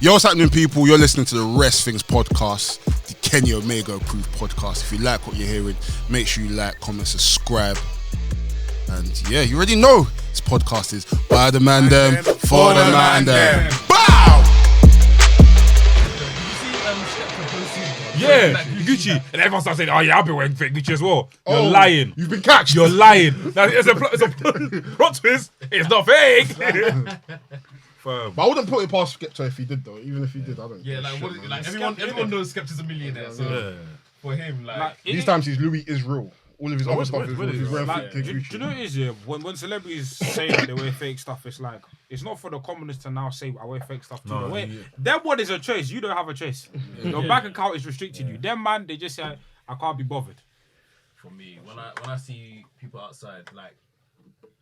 Yo, what's happening, people? You're listening to the WRESTHINGS podcast, the Kenya Omega approved podcast. If you like what you're hearing, make sure you like, comment, subscribe. And yeah, you already know this podcast is by the Mandem, for the Mandem. Bow! Yeah, Gucci. And everyone starts saying, oh yeah, I've been wearing fake Gucci as well. You're lying. You've been catched. You're lying. Now, it's a plot twist. It's not fake. But I wouldn't put it past Skepta if he did, though. Even if he did, I don't. Yeah, like everyone knows Skepta's a millionaire. So for him, like these times, his Louis is real. All of his other stuff is real. He's wearing fake Do Gucci. you know what it is? Yeah, when celebrities say that they wear fake stuff, it's like it's not for the commoners to now say I wear fake stuff too. Their one is a choice. You don't have a choice. Your bank account is restricting you. Them man, they just say I can't be bothered. For me, when I see people outside, like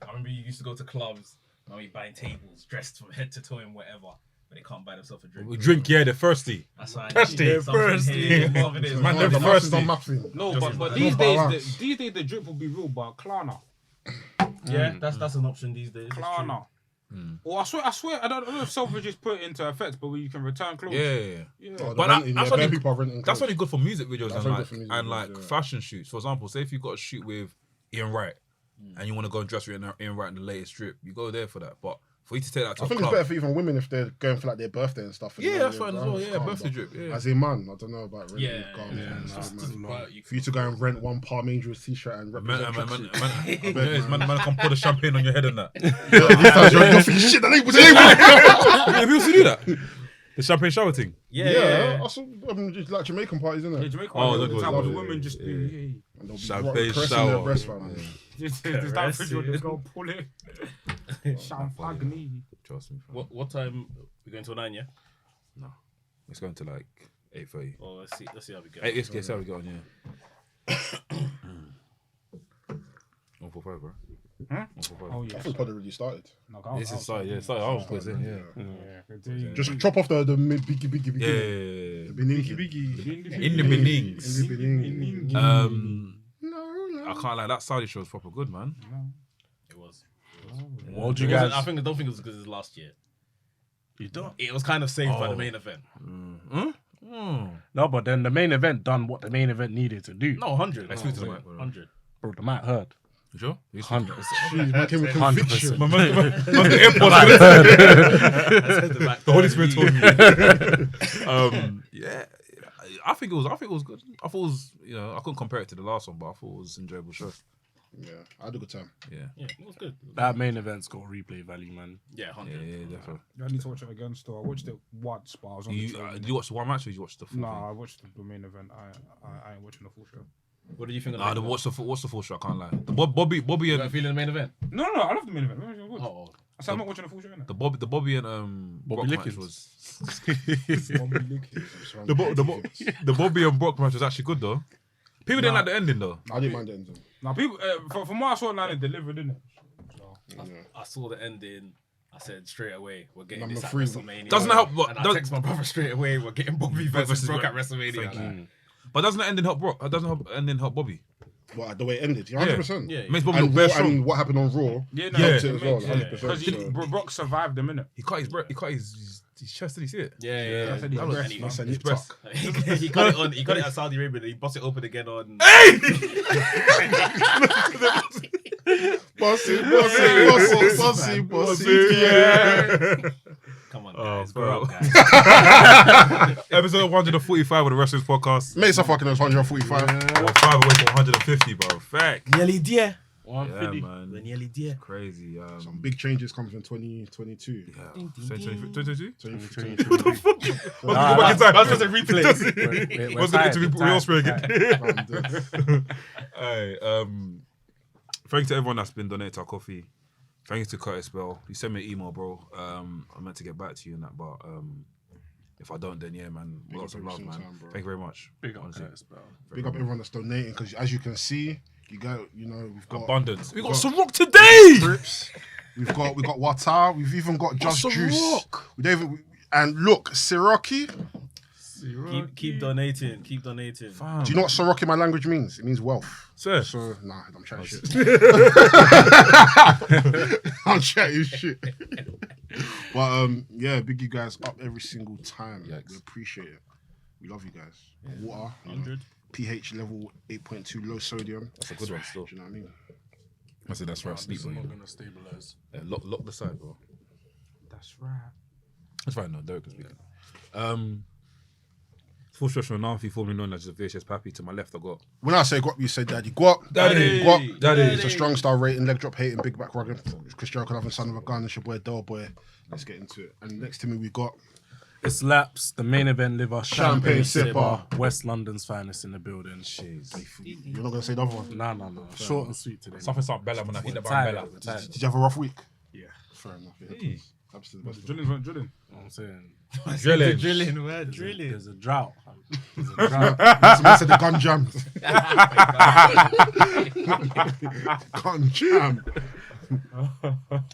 I remember you used to go to clubs. Now we buying tables, dressed from head to toe and whatever, but they can't buy themselves a drink. We drink, yeah, they're thirsty. That's right. Thirsty. Man, they're thirsty. No, but these days the drip will be real, but Klarna. Yeah, that's an option these days. Klarna. Or I swear, I don't know if Selfridges put it into effect, but where you can return clothes. Yeah. Oh, But that's only good for music videos That's only good for music and videos, fashion shoots. For example, say if you've got a shoot with Ian Wright and you want to go and dress with Ian Wright in the latest drip, you go there for that. But for you to take that to I a think club, it's better for even women if they're going for like their birthday and stuff. yeah, that's fine as well. Yeah, birthday drip. Yeah. As a man, I don't know about renting for you to go and rent one Palm Angels t-shirt and represent Man, come pour the champagne on your head and that. you're thinking shit that ain't Have you also do that? The champagne shower thing. Yeah. I saw just like Jamaican parties, isn't Yeah, it? Jamaica. that's the good. the women just be. Champagne caressing shower. their breast, fam. Just that fridge with go pull it. Champagne. Trust me. fam. What time we going to 9? Yeah. No, it's going to like 8:30. Oh, let's see how we go. Let's see how we go on. Yeah. 145, bro. Huh? 145. Oh I yeah. thought the pod already started. This is started. Yeah, started. I was quizzing. Yeah. Just chop off the biggie. Yeah. The Beningi. In the Benings. In the Beningi. I can't lie. That Saudi show was proper good, man. It was. What do you guys? I don't think it was because it was last year. You don't? It was kind of saved by the main event. No, but then the main event done what the main event needed to do. No, 100. Let's speak to the mic, bro. 100. Bro, the mic heard. You sure? 100%. Man came with conviction. The Holy Spirit told me. Yeah, I think it was good. I thought it was, I couldn't compare it to the last one, but I thought it was an enjoyable show. Yeah, I had a good time. Yeah, it was good. That main event's got replay value, man. Yeah, 100. Yeah, definitely. I need to watch it again still. I watched it once, but I was on the train. Did you watch the one match or did you watch the full No, thing? I watched the main event. I ain't watching the full show. What do you think of Nah, what's the full show? I can't lie. The Bobby You and got a feeling the main event? No, I love the main event. Oh. I said I'm not watching the full show. Innit? the Bobby and Brock match Lickens. was the Bobby and Brock match was actually good though. People didn't like the ending though. I didn't mind the ending. Now people, from what I saw, now they delivered, didn't it? I saw the ending. I said straight away, we're getting Number this at 3. WrestleMania. Doesn't help. And I text my brother straight away, we're getting Bobby versus Brock at WrestleMania. But doesn't the ending help Brock? Doesn't the ending help Bobby? What, the way it ended? 100%. Yeah. Makes Bobby look And, very Raw, strong. and what happened on Raw Yeah, helped it as well. 100%. Because Brock survived the minute. He cut his chest. Did he see it? Yeah. I said his breast. That's His breast. He got it on. He got it at Saudi Arabia. And he bust it open again on. Bossy. Yeah. Come on, guys. Grow bro. up, guys. Episode 145 of the WRESTHINGS podcast. Mate, so fucking 145. Well, 5 away from 150, bro. Fact. Nearly there. Yeah, man. We're nearly there. Crazy. Some big changes coming from 2022. Yeah. 2022? 2022. What the fuck? Let's go back in time. That's just a replay. Let's get into real spray again. Hey, thanks to everyone that's been donating to our coffee. Thanks to Curtis Bell. You sent me an email, bro. I meant to get back to you on that, but if I don't, then yeah, man. Lots of love, man. Thank you very much. Big up Curtis, bro. Big up everyone that's donating because as you can see, we've got Abundance. We got some rock today. Trips. We've got Wata. We've even got Just Juice. We don't even, and look, Siraki. Keep donating. Keep donating. Fam. Do you know what Siraki in my language means? It means wealth. Sir. So nah, I'm chatting shit. I'm chatting shit. But yeah, big you guys up every single time. Yikes. We appreciate it. We love you guys. Water, 100. pH level 8.2, low sodium. That's a good one still. Do you know what I mean? I said that's right. Sleep on you. gonna stabilize. Yeah, lock the side, bro. That's right. That's right. No, Derek can speak. Full stretch now, formerly known as the VHS Pappy. To my left, I got When I say guap, you say daddy. Guap. Daddy. Guap. Daddy. It's a strong style rating, leg drop hating, big back rugged. Chris Jericho having son of a gun. It's your boy Del Boy. Let's get into it. And next to me we got It's Laps, the main event liver, Champagne Sipper. West London's finest in the building. You're not gonna say the other one. No. Short and sweet today. something Bella when I hit the Tired, Bella. we're tired. Did you have a rough week? Yeah. Fair enough. Yeah. Hey. Absolutely. The drillings weren't drilling. You know what I'm saying? Drilling. We're drilling. There's a drought. There's a drought. That's the gun jam. Gun jam.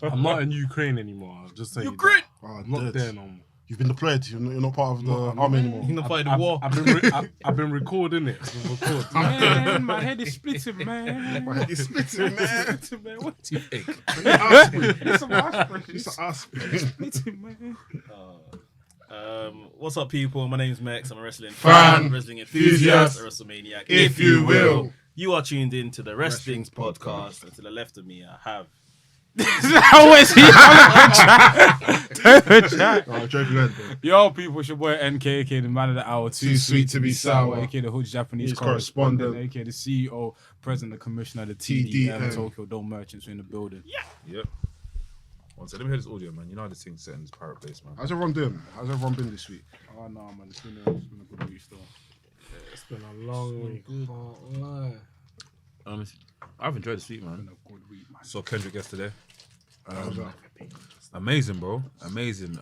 I'm not in Ukraine anymore. I'll just say Ukraine! Oh, I'm not dead. there no more. You've been deployed. You're not part of the army anymore. You're not fighting the war. I've been recording it. Man, my head is splitting, man. My head is splitting, man. Splitting, man. What do you think? It's Some aspirin. It's an aspirin. Splitting, man. What's up, people? My name's Max. I'm a wrestling Fan. wrestling enthusiast, a WrestleManiac. If you will. You are tuned in to the Wrestling's podcast, and to the left of me, I have. How is he? Alright, joking then. Yo, people, it's your boy NK, aka the man of the hour, too sweet to be sour, aka the Hood's Japanese His correspondent, correspondent. aka the CEO, president, the commissioner, the TDM. TDM, Tokyo Dome merchants in the building. Yep. One second, let me hear this audio, man. You know how this thing's set in this pirate base, man. How's everyone doing? How's everyone been this week? Oh no, man, it's been a good week still. It's been a long week. I've enjoyed this week, man. Been a good week, man. Saw Kendrick yesterday. How's that? Amazing, bro. Amazing.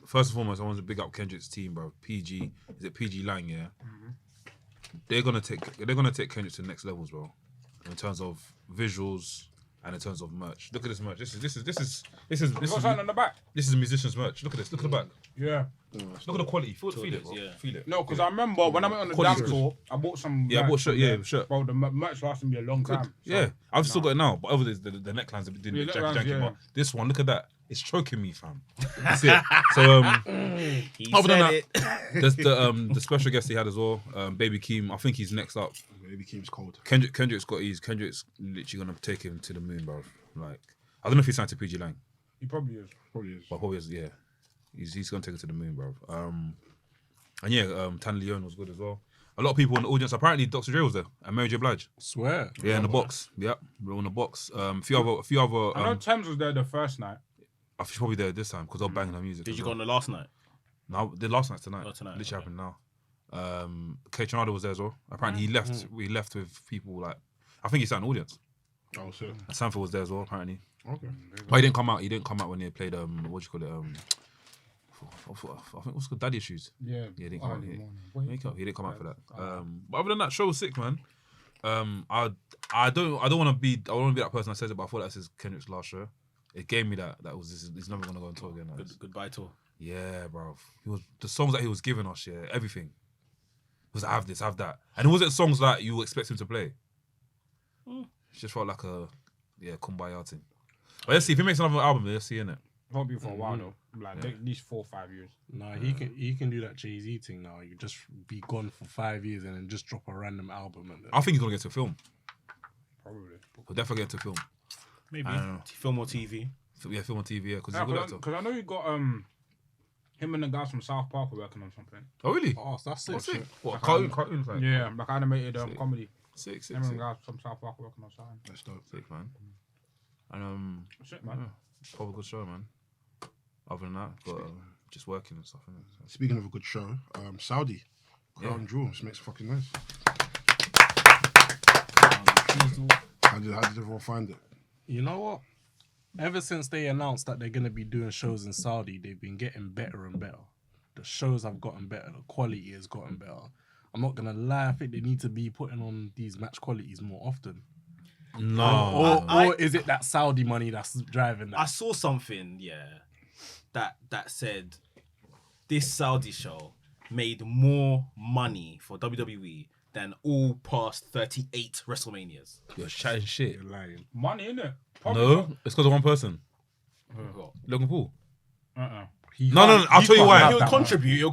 First and foremost, I want to big up Kendrick's team, bro. PG, is it PG Lang? Yeah. They're gonna take Kendrick to the next levels, bro. In terms of visuals and in terms of merch. Look at this merch. This is You got something on the back? this is musician's merch. Look at this. Look at the back. Yeah. Look at the quality. Feel it, bro. Yeah. Feel it. No, because I remember when I went on the Quality dance tour, I bought some. Yeah, I merch. bought shirt. Yeah, shirt. Bro, the merch lasted me a long time. So, Yeah, I've still got it now, but over the necklines have been Yeah, janky, necklines, janky. yeah. But this one, look at that. It's choking me, fam. That's it. So He other than said that, it. there's the special guest he had as well, Baby Keem. I think he's next up. Baby Keem's cold. Kendrick's literally gonna take him to the moon, bro. Like, I don't know if he's signed to PG Lang, He probably is. Probably is. but probably is. Yeah, he's gonna take it to the moon, bro. And yeah, Tan Leon was good as well. A lot of people in the audience. Apparently, Dr. Dre was there and Mary J. Blige. Swear. Yeah, in the box. Yep, we're in the box. A few other. I know Thames was there the first night. I think she's probably there this time because they're banging her music. Did as you well. go on the last night? No, the last night's tonight. Oh, tonight, Literally okay. happened now. K. Tronado was there as well. Apparently he left. We left with people like I think he sat in the audience. Oh, so. And Sanford was there as well. Apparently, Okay. but he didn't come out. He didn't come out when they played what do you call it? I think what's called Daddy Issues. Yeah. Yeah, he didn't come out. early He morning. didn't come out for that. But other than that, show was sick, man. I don't want to be that person that says it, but I thought this is Kendrick's last show. It gave me that he's never gonna go on tour again. Like, Goodbye tour. yeah, bro. He was the songs that he was giving us, yeah, everything. It was have this, have that, and it wasn't songs that you expect him to play. It just felt like a kumbaya thing. But let's see if he makes another album. Let's see, innit? Won't be for a while though. Like at least 4 or 5 years. Nah, he can do that Jay-Z thing now. You just be gone for 5 years and then just drop a random album. And then... I think he's gonna get to film. Probably. He'll definitely get to film. Maybe. I don't know. Film or TV. Yeah, film on TV. Yeah, because he's a good actor. Because I know you got him and the guys from South Park are working on something. Oh really? Oh, that's What's sick. it? What cartoon like? Yeah, like animated comedy. Sick, Him and the guys from South Park are working on something. That's dope. sick, man. And Shit, man. yeah, probably a good show, man. Other than that, got just working and stuff. Innit? So. Speaking of a good show, Saudi. Crown Jewel. Just makes fucking noise. How did everyone find it? You know what? Ever since they announced that they're gonna be doing shows in Saudi, they've been getting better and better. The shows have gotten better. The quality has gotten better. I'm not gonna lie. I think they need to be putting on these match qualities more often. No. Or is it that Saudi money that's driving I that? saw something, that said this Saudi show made more money for WWE than all past 38 WrestleManias. You're chatting shit. You're lying. Money, innit? No, it's because of one person. What? Logan Paul. No. I'll tell you why. He'll contribute,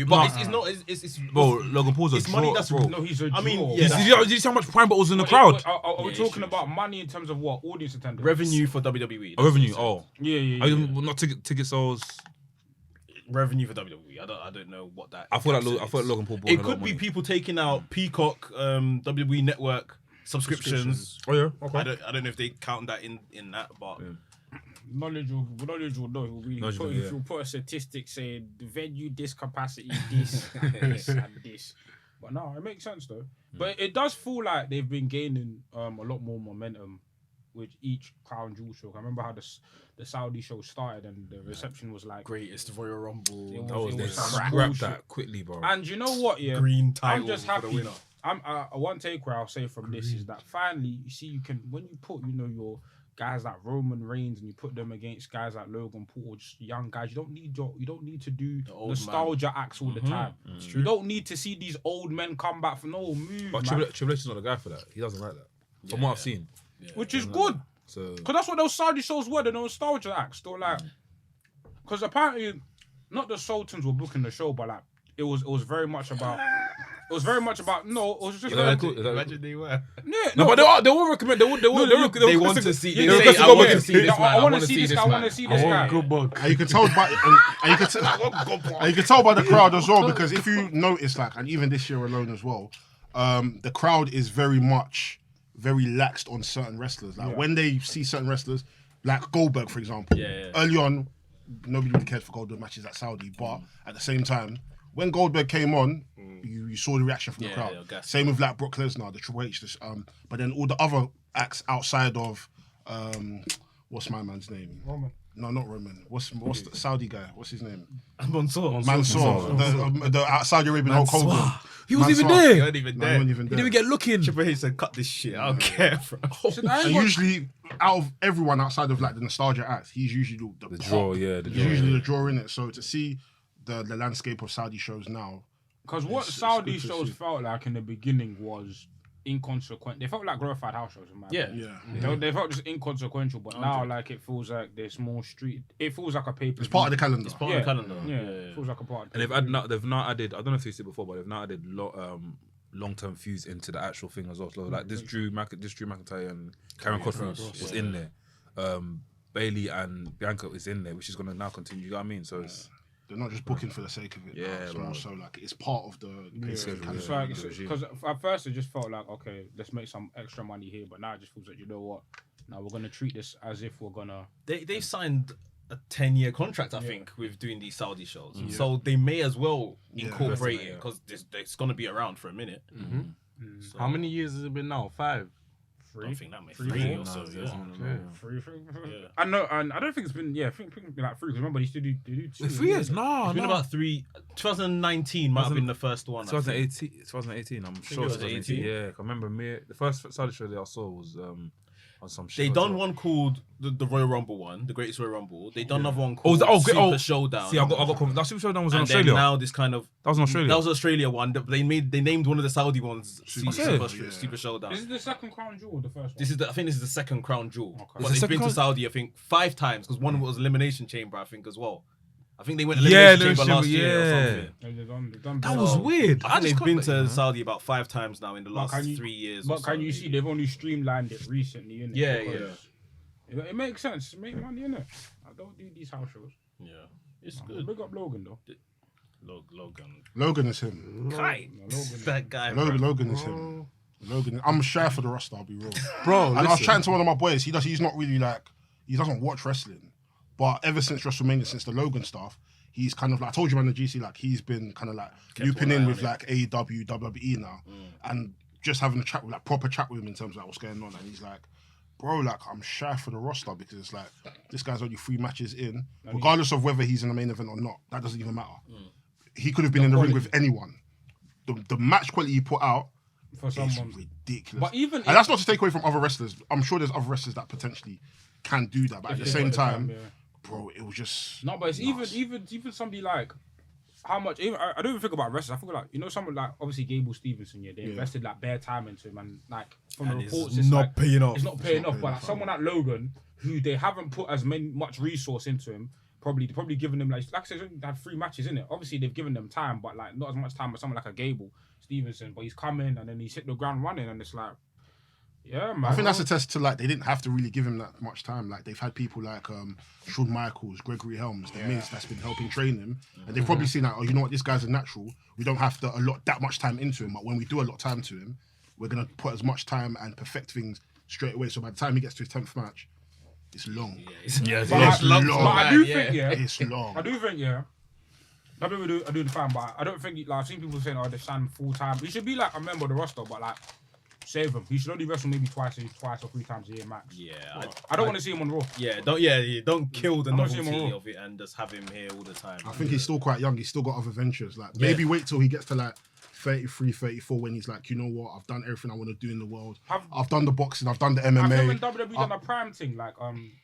but it's not. It's Bro, Logan Paul's a it's money draw, that's bro. No, he's a draw. I mean, Did you see how much prime bottles in the crowd? Are we talking about money in terms of what? Audience attendance? revenue for WWE. Revenue. Oh, Yeah. not ticket sales. Revenue for WWE. I don't know what that. I feel like Logan Paul. It could be people taking out Peacock, WWE Network subscriptions. Oh yeah. Okay. I don't know if they count that in that, but. Yeah. Knowledge will know. He'll put a statistic saying the venue, this capacity, this, and this. But no, it makes sense though. But it does feel like they've been gaining a lot more momentum with each Crown Jewel show. I remember how the Saudi show started and the reception was like Greatest Royal Rumble. It was Scrap that quickly, bro. And you know what? Yeah, Green title I'm just for the happy. winner. I'm one takeaway I'll say from this is that finally you see you can when you put your guys like Roman Reigns and you put them against guys like Logan Paul, just young guys. You don't need to do nostalgia acts all the time. You don't need to see these old men come back for no move. But Triple H is not the guy for that. He doesn't like that. From what I've seen, which is good. So Because that's what those Saudi shows were, the nostalgia acts. They're like, because apparently, not the Sultans were booking the show, but like it was very much about. It was very much about it was just. Imagine they were. Yeah, no, but they will recommend. They want to see. They say, I want to see this man. I want to see this guy. I want to see this guy. Good bug. And you can tell by the crowd as well, because if you notice, like, and even this year alone as well, the crowd is very laxed on certain wrestlers. Like when they see certain wrestlers, like Goldberg, for example. Early on, nobody really cared for Goldberg matches at Saudi, but at the same time, when Goldberg came on, you saw the reaction from the crowd. Same with like Brock Lesnar, the Triple H, but then all the other acts outside of what's my man's name? Roman. No, not Roman. What's the Saudi guy? What's his name? Mansoor. The Saudi Arabian Hulk Hogan. He wasn't even there. He wasn't even there. He He didn't even get looking. Triple H said, "Cut this shit. I don't care, bro." And usually, out of everyone outside of like the nostalgia acts, he's usually the draw. Yeah, he's usually the draw in it. So to see the landscape of Saudi shows now, because what Saudi shows felt like in the beginning was inconsequential. They felt like glorified house shows, man. They felt just inconsequential, but now like it feels like there's more street. It feels like a paper. It's part of the calendar. It's part of the calendar. Yeah, it feels like a part. And they've now added. I don't know if you said it before, but they've now added long-term feuds into the actual thing as well. So like this Drew McIntyre and Karen Cross was in there. Bayley and Bianca is in there, which is going to now continue. You know what I mean? So it's. They're not just booking for the sake of it. Yeah, it's more so like it's part of the because at first it just felt like, okay, let's make some extra money here, but now it just feels like, you know what? Now we're gonna treat this as if we're gonna. They've signed a 10-year contract, I think, with doing these Saudi shows, so they may as well incorporate it because it's gonna be around for a minute. So, how many years has it been now? 5. I think that may 3 or so. Three. I know, and I don't think it's been. I think it's been like 3. Because remember, they used to do 2. 3 years? No, it's been about 3. 2019 might have been the first one. 2018. I'm sure. 2018. Yeah, I remember the first Saudi show that I saw was on some show. They done one called the Royal Rumble one, the Greatest Royal Rumble. They done another one called Super Showdown. See, I got that Super Showdown was in and Australia. Now this kind of that was in Australia. That was Australia one. They named one of the Saudi ones Super Showdown. This is the second crown jewel, or the first one? I think this is the second crown jewel. Okay. But they've been to Saudi, I think, 5 times because one was Elimination Chamber, I think, as well. I think they went Elimination Chamber last year or something. That was weird. I think they've been to Saudi about 5 times now in the last 3 years. But can you see they've only streamlined it recently, innit? Yeah. It makes sense. Make money, innit? I don't do these house shows. Yeah. It's good. Big up Logan, though. Logan is him. That guy. Logan is him. I'm shy for the roster, I'll be real. Bro, and I was chatting to one of my boys. He's not really like, he doesn't watch wrestling. But ever since WrestleMania, since the Logan stuff, he's kind of like, I told you man, the GC, like he's been kind of like looping in with like AEW, WWE now. And just having a chat with, like proper chat with him in terms of like what's going on. And he's like, bro, like I'm shy for the roster because it's like, this guy's only 3 matches in, regardless of whether he's in the main event or not. That doesn't even matter. He could have been in the ring with anyone. The match quality he put out for someone ridiculous. But even and that's not to take away from other wrestlers. I'm sure there's other wrestlers that potentially can do that, but at the same time, bro, it was just no. But it's even somebody like how much. Even, I don't even think about wrestlers. I think like someone like obviously Gable Stevenson. They invested like bare time into him, and like from the reports, it's not paying off. It's not paying off. But like someone like Logan, who they haven't put as much resource into him, probably giving them like I said, they had 3 matches in it. Obviously they've given them time, but like not as much time as someone like a Gable Stevenson. But he's coming and then he's hit the ground running, and it's like, yeah, man. I think that's a test to like they didn't have to really give him that much time. Like they've had people like Shawn Michaels, Gregory Helms, the Miz that's been helping train him, and they've probably seen that. Oh, you know what, this guy's a natural. We don't have to allot that much time into him, but when we do allot time to him, we're gonna put as much time and perfect things straight away. So by the time he gets to his 10th match, it's long. It's long. But I do think, it's long. I do think, I do the fan, but I don't think like I've seen people saying, "Oh, they stand full time." He should be like a member of the roster, but like save him. He should only wrestle maybe twice or 3 times a year max. Yeah, I don't want to see him on Raw. Don't kill the I wanna see him novelty on Raw. of it and just have him here all the time. I think he's still quite young. He's still got other ventures. Like maybe wait till he gets to like 33, 34 when he's like, you know what, I've done everything I want to do in the world. I've done the boxing, I've done the MMA. Have you WWE done a prime thing, like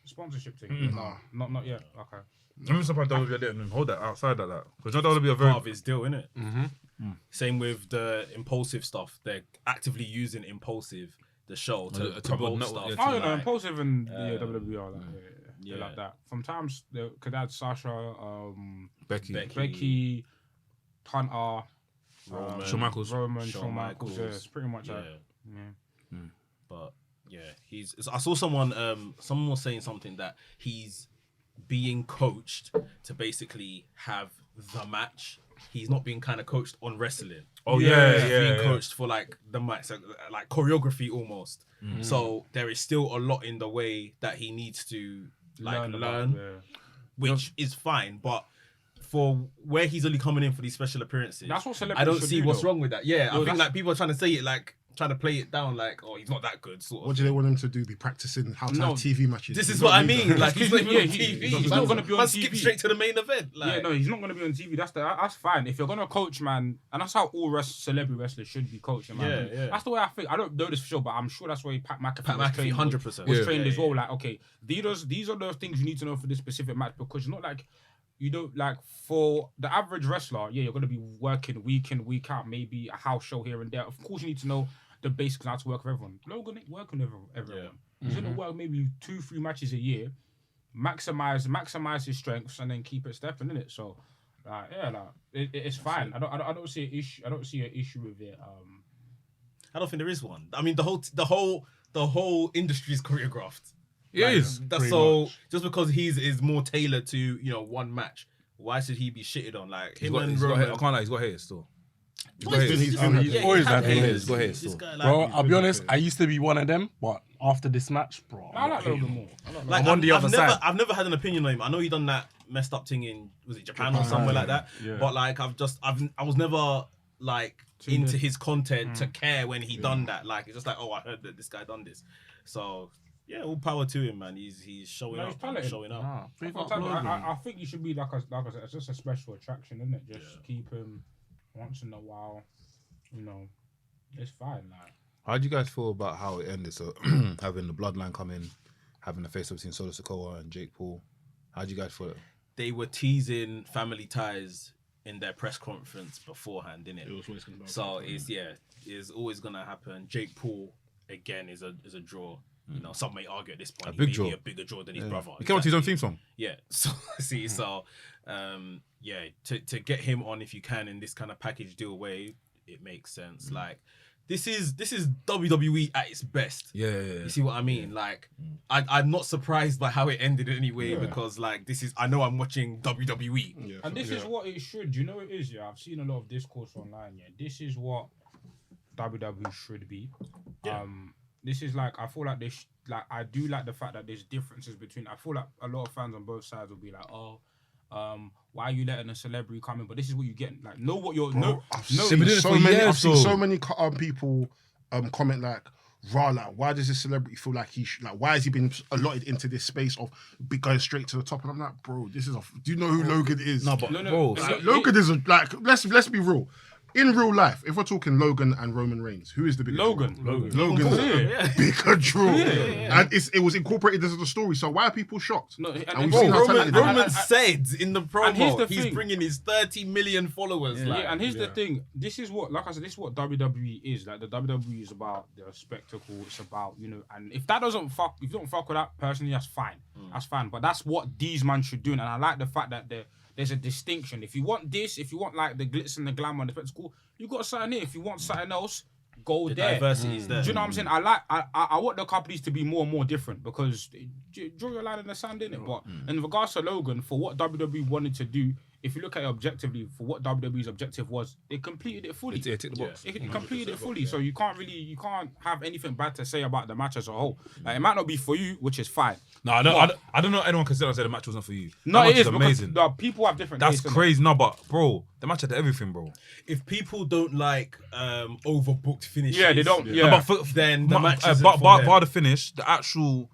sponsorship thing? No, not yet. Okay. I'm surprised WWE didn't hold that outside like that. Because WWE are very... Part of his deal, innit? Same with the Impulsive stuff. They're actively using Impulsive, the show, to promote stuff. Oh, no, Impulsive and WWE are like, they're like that. Sometimes they could add Sasha, Becky, Hunter, Shawn Michaels. Roman, Shawn Michaels. Yeah, it's pretty much that. Yeah. But yeah, I saw someone was saying something that he's being coached to basically have the match. He's not being kind of coached on wrestling. Oh He's yeah. being coached for like the match, like choreography almost. So there is still a lot in the way that he needs to like learn, which is fine, but for where he's only coming in for these special appearances, that's what I don't see what's though. wrong with that. Yeah, I think like people are trying to say it like trying to play it down like, oh, he's not that good. Sort of. What do they want him to do? Be practicing how to have TV matches? This is what I mean. Like he's not even on TV. He's not going to be on TV. Skip straight to the main event. Like, he's not going to be on TV. That's fine. If you're going to coach, man, and that's how all celebrity wrestlers should be coached. Man. Yeah. That's the way I think. I don't know this for sure, but I'm sure that's why Pat McAfee was 100% was trained as well. Like, okay, these are the things you need to know for this specific match, because it's not like you don't like for the average wrestler. Yeah, you're going to be working week in, week out, maybe a house show here and there. Of course, you need to know the basics on how to work with everyone. Logan ain't working with everyone. He's gonna work maybe 2-3 matches a year, maximize his strengths, and then keep it stepping in it. So, it's fine. I don't see an issue. I don't see an issue with it. I don't think there is one. I mean, the whole industry is choreographed. Yeah, like, is. That's so. Just because is more tailored to one match, why should he be shitted on? Like him and Roman. I can't lie, he's got haters still. He's always had haters. Bro, I'll be honest, I used to be one of them, but after this match, bro, I like Logan more. I'm on the other side. I've never had an opinion on him. I know he done that messed up thing in, was it Japan or somewhere like that? Yeah. But like I was never like into his content to care when he done that. Like it's just like, oh, I heard that this guy done this. So yeah, all power to him, man. He's showing up. He's showing up. I think he should be like I said, it's just a special attraction, isn't it? Just keep him once in a while, it's fine. Like, how do you guys feel about how it ended? So having the bloodline come in, having the face-off between Solo Sikoa and Jake Paul. How do you guys feel it? They were teasing family ties in their press conference beforehand, didn't it? So it's always gonna happen. Jake Paul again is a draw. Some may argue at this point he may be a bigger draw than his brother. He came on to his own theme song. Yeah. So to get him on if you can in this kind of package deal way, it makes sense. Like this is WWE at its best. Yeah. You see what I mean? Like I'm not surprised by how it ended anyway, because like I know I'm watching WWE. Yeah, and this is what it should. You know it is, yeah. I've seen a lot of discourse online, yeah. This is what WWE should be. Yeah. This is like, I feel like this, like, I do like the fact that there's differences between, I feel like a lot of fans on both sides will be like, why are you letting a celebrity come in? But this is what you get. Like, know what you're, I've seen so many people comment like, like, why does this celebrity feel like why has he been allotted into this space of going straight to the top? And I'm like, bro, do you know who Logan is? No, but bro, Logan is let's be real. in real life, if we're talking Logan and Roman Reigns, who is the biggest? Logan. Logan's bigger draw, and it was incorporated into the story. So why are people shocked? No, and we've seen how talented they are. Roman said in the promo, he's thing. bringing his 30 million followers. And here's the thing. This is what, like I said, this is what WWE is. Like the WWE is about the spectacle. It's about, you know, and if that doesn't fuck, if you don't fuck with that personally, that's fine. That's fine. But that's what these man should do. And I like the fact that there's a distinction. If you want this, if you want like the glitz and the glamour and the spectacle, you got something here. If you want something else, go there. Diversity is there. Do you know what I'm saying? I want the companies to be more and more different because draw your line in the sand, innit? But in regards to Logan, for what WWE wanted to do, if you look at it objectively, for what WWE's objective was, they completed it fully. Tick the box. It completed it fully. So you can't have anything bad to say about the match as a whole. Like, it might not be for you, which is fine. No, I don't know anyone can sit and say the match wasn't for you. No, that it match is amazing. because people have different That's tastes, crazy. No, but bro, the match had everything, bro. If people don't like overbooked finishes, Yeah, they don't. Yeah, No, but then the match bar the finish, the actual,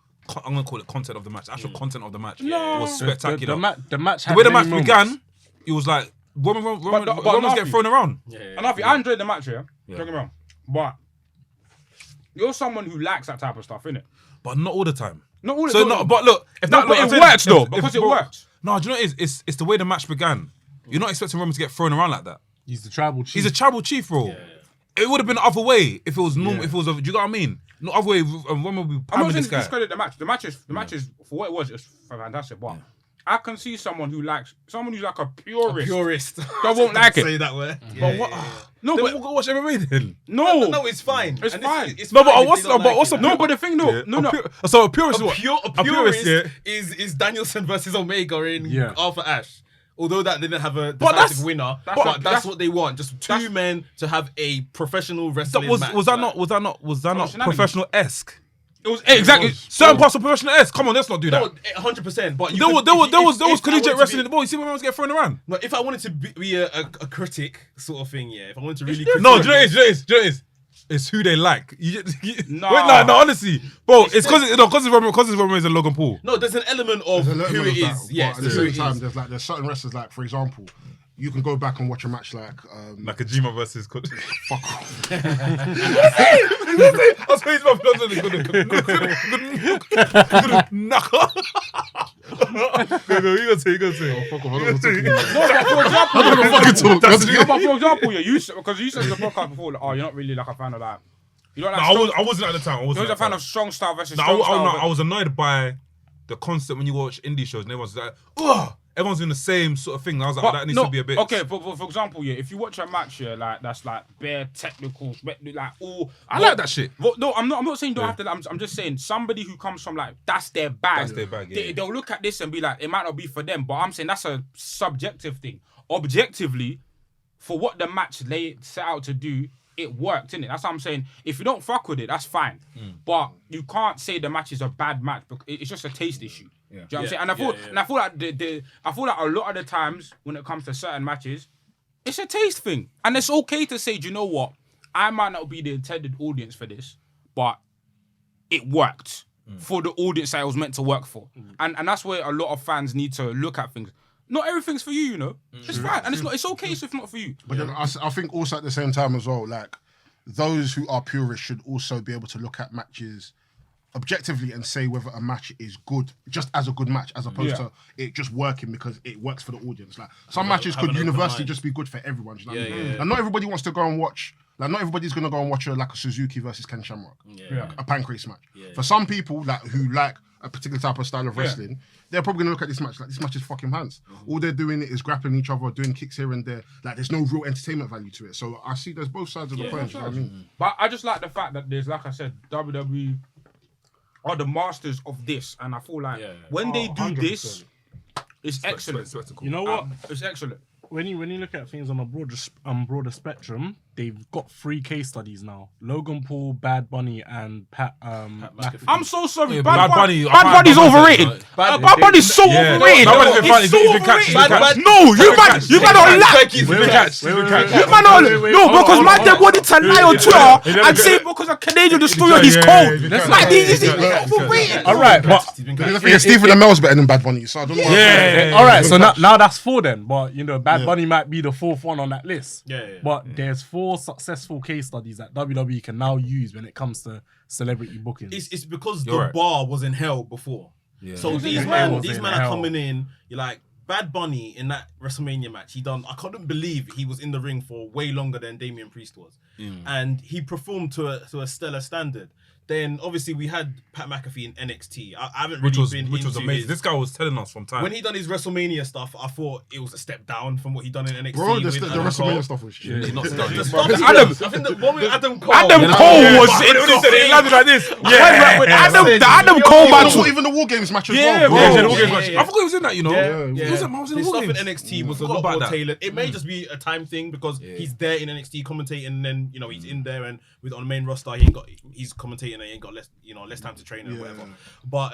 I'm gonna call it content of the match. The actual content of the match was spectacular. The match had The way the many match moments. began, it was like Roman was getting thrown around. And I enjoyed the match, Don't get me wrong. But you're someone who likes that type of stuff, innit? But not all the time. Not all the So time. no, but look, if No, that but look, it I'm works saying, though, because it bro, works. No, do you know what it is? It's the way the match began. You're not expecting Roman to get thrown around like that. He's the tribal chief. He's a tribal chief, bro. It would have been the other way if it was normal. If it was, do you know what I mean? No other way. Roman would be I'm not pounding saying this to guy. discredit the match. The match is for what it was. It's fantastic, but I can see someone who's like a purist. That won't like it. Say that word. But what? No, Then but we'll go watch MMA then. no, it's fine. It's fine. No, but what's the thing, though. No. So a purist is what? A purist is Danielson versus Omega in Arthur Ashe. Although that didn't have a decisive winner, but that's what they want. Just two men to have a professional wrestling match. Was that not professional-esque? It was exactly Certain parts of professional-esque. Come on, let's not do that. No, 100%. But There was collegiate wrestling in the ball. You see when I was getting thrown around? No, if I wanted to be a critic sort of thing, if I wanted to really No, do you know what it is? It's who they like. No. Wait, no, honestly, bro, it's because it's Roman Reigns and Logan Paul. No, there's an element of who it is. Yes, at the same time, there's certain wrestlers, like for example, you can go back and watch a match like Kojima versus. fuck off. I was saying You gotta say. Fuck off. I don't know what I'm talking No, about. but for example, because you said in the podcast before, like, you're not really like a fan of that. You don't like. I wasn't at the time. You're a fan of strong style versus No, strong style. I was annoyed by the concept when you watch indie shows and everyone's like, ugh. Everyone's doing the same sort of thing. And I was like, that needs to be a bit. Okay, for example, if you watch a match like that's like bare technical, like all. I like that shit. No, I'm not saying you don't have to. I'm just saying somebody who comes from like that's their bag. That's their bag. Yeah. They'll look at this and be like, it might not be for them, but I'm saying that's a subjective thing. Objectively, for what the match they set out to do, it worked, innit? That's what I'm saying. If you don't fuck with it, that's fine. But you can't say the match is a bad match because it's just a taste issue. Do you know what I'm saying? And I feel like a lot of the times when it comes to certain matches, it's a taste thing. And it's okay to say, do you know what? I might not be the intended audience for this, but it worked for the audience that it was meant to work for. And that's where a lot of fans need to look at things. Not everything's for you, It's fine. And it's okay if it's not for you. But then I think also at the same time as well, like those who are purists should also be able to look at matches objectively and say whether a match is good just as a good match as opposed to it just working because it works for the audience. Like some matches could universally just be good for everyone. You know what I mean? And not everybody wants to go and watch. Like not everybody's gonna go and watch a Suzuki versus Ken Shamrock, a pancrase match. For some people who like a particular type of style of wrestling, they're probably gonna look at this match like this match is fucking pants. All they're doing is grappling each other, doing kicks here and there. Like there's no real entertainment value to it. So I see there's both sides of the coin. You know what I mean? But I just like the fact that there's, like I said, WWE are the masters of this, and I feel like when they do this, it's excellent. You know what? It's excellent. When you look at things on a broader spectrum, they've got 3 case studies now: Logan Paul, Bad Bunny, and Pat McAfee. I'm so sorry. Bad Bunny. Bad Bunny's overrated. Bad Bunny's so overrated. Bad Bunny's been fun. He's so He's been catch. overrated. No, you man don't lie. He's been catch. You man don't no because man them wanted to lie on Twitter and say because a Canadian destroyer he's cold. Like he's overrated. All right, but Stephen Amell's better than Bad Bunny, so I don't know. yeah. All right, so now that's 4 then. But you know, Bad Bunny might be the 4th one on that list. Yeah. But there's 4 successful case studies that WWE can now use when it comes to celebrity bookings. It's because the bar was in hell before. Yeah. So these men are coming in. You're like Bad Bunny in that WrestleMania match. I couldn't believe he was in the ring for way longer than Damian Priest was, and he performed to a stellar standard. Then obviously we had Pat McAfee in NXT. I haven't really which was amazing. This guy was telling us from time. When he done his WrestleMania stuff, I thought it was a step down from what he done in NXT. Bro, the WrestleMania stuff was shit. Not I think the one with Adam Cole. Adam Cole was it landed like this. Adam Cole match, even the War Games match as well, bro. I forgot he was in that, you know. Yeah. He was in The War stuff in Games. NXT was a lot more tailored. It may just be a time thing because he's there in NXT commentating, and then he's in there and on the main roster he's commentating and he ain't got less time to train and whatever. But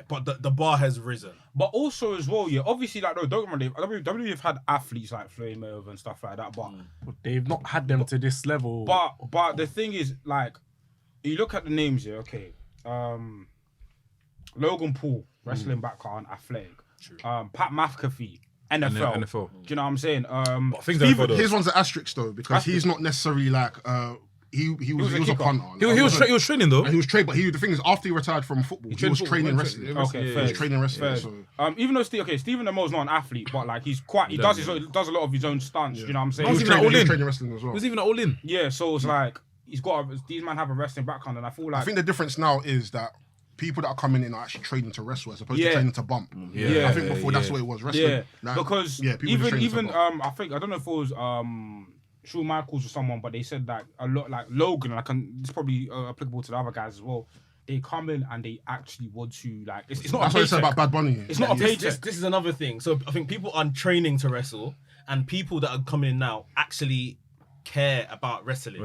but the bar has risen. But also as well, obviously like no, don't remember WWE have had athletes like Floyd Mayweather and stuff like that, but they've not had them to this level. But the thing is, like, you look at the names here, okay. Logan Paul, wrestling background, athletic. Pat McAfee, NFL. Do you know what I'm saying? His one's an asterisk though, because he's not necessarily like he was a punter. He was training though. And he was trained, but the thing is, after he retired from football, he was training wrestling. Okay, he was training wrestling. So. Even though Stephen Amell's not an athlete, but like he does a lot of his own stunts. Do you know what I'm saying? He was training wrestling as well. He was even all in. Yeah, so it's like these men have a wrestling background, and I feel like I think the difference now is that people that are coming in are actually training to wrestle as opposed to training to bump. I think before that's what it was, wrestling. Because even I don't know if it was Shawn Michaels or someone, but they said that a lot like Logan, it's probably applicable to the other guys as well. They come in and they actually want to like it's not. That's what I said about Bad Bunny. It's not a paycheck. This is another thing. So I think people are training to wrestle, and people that are coming in now actually care about wrestling.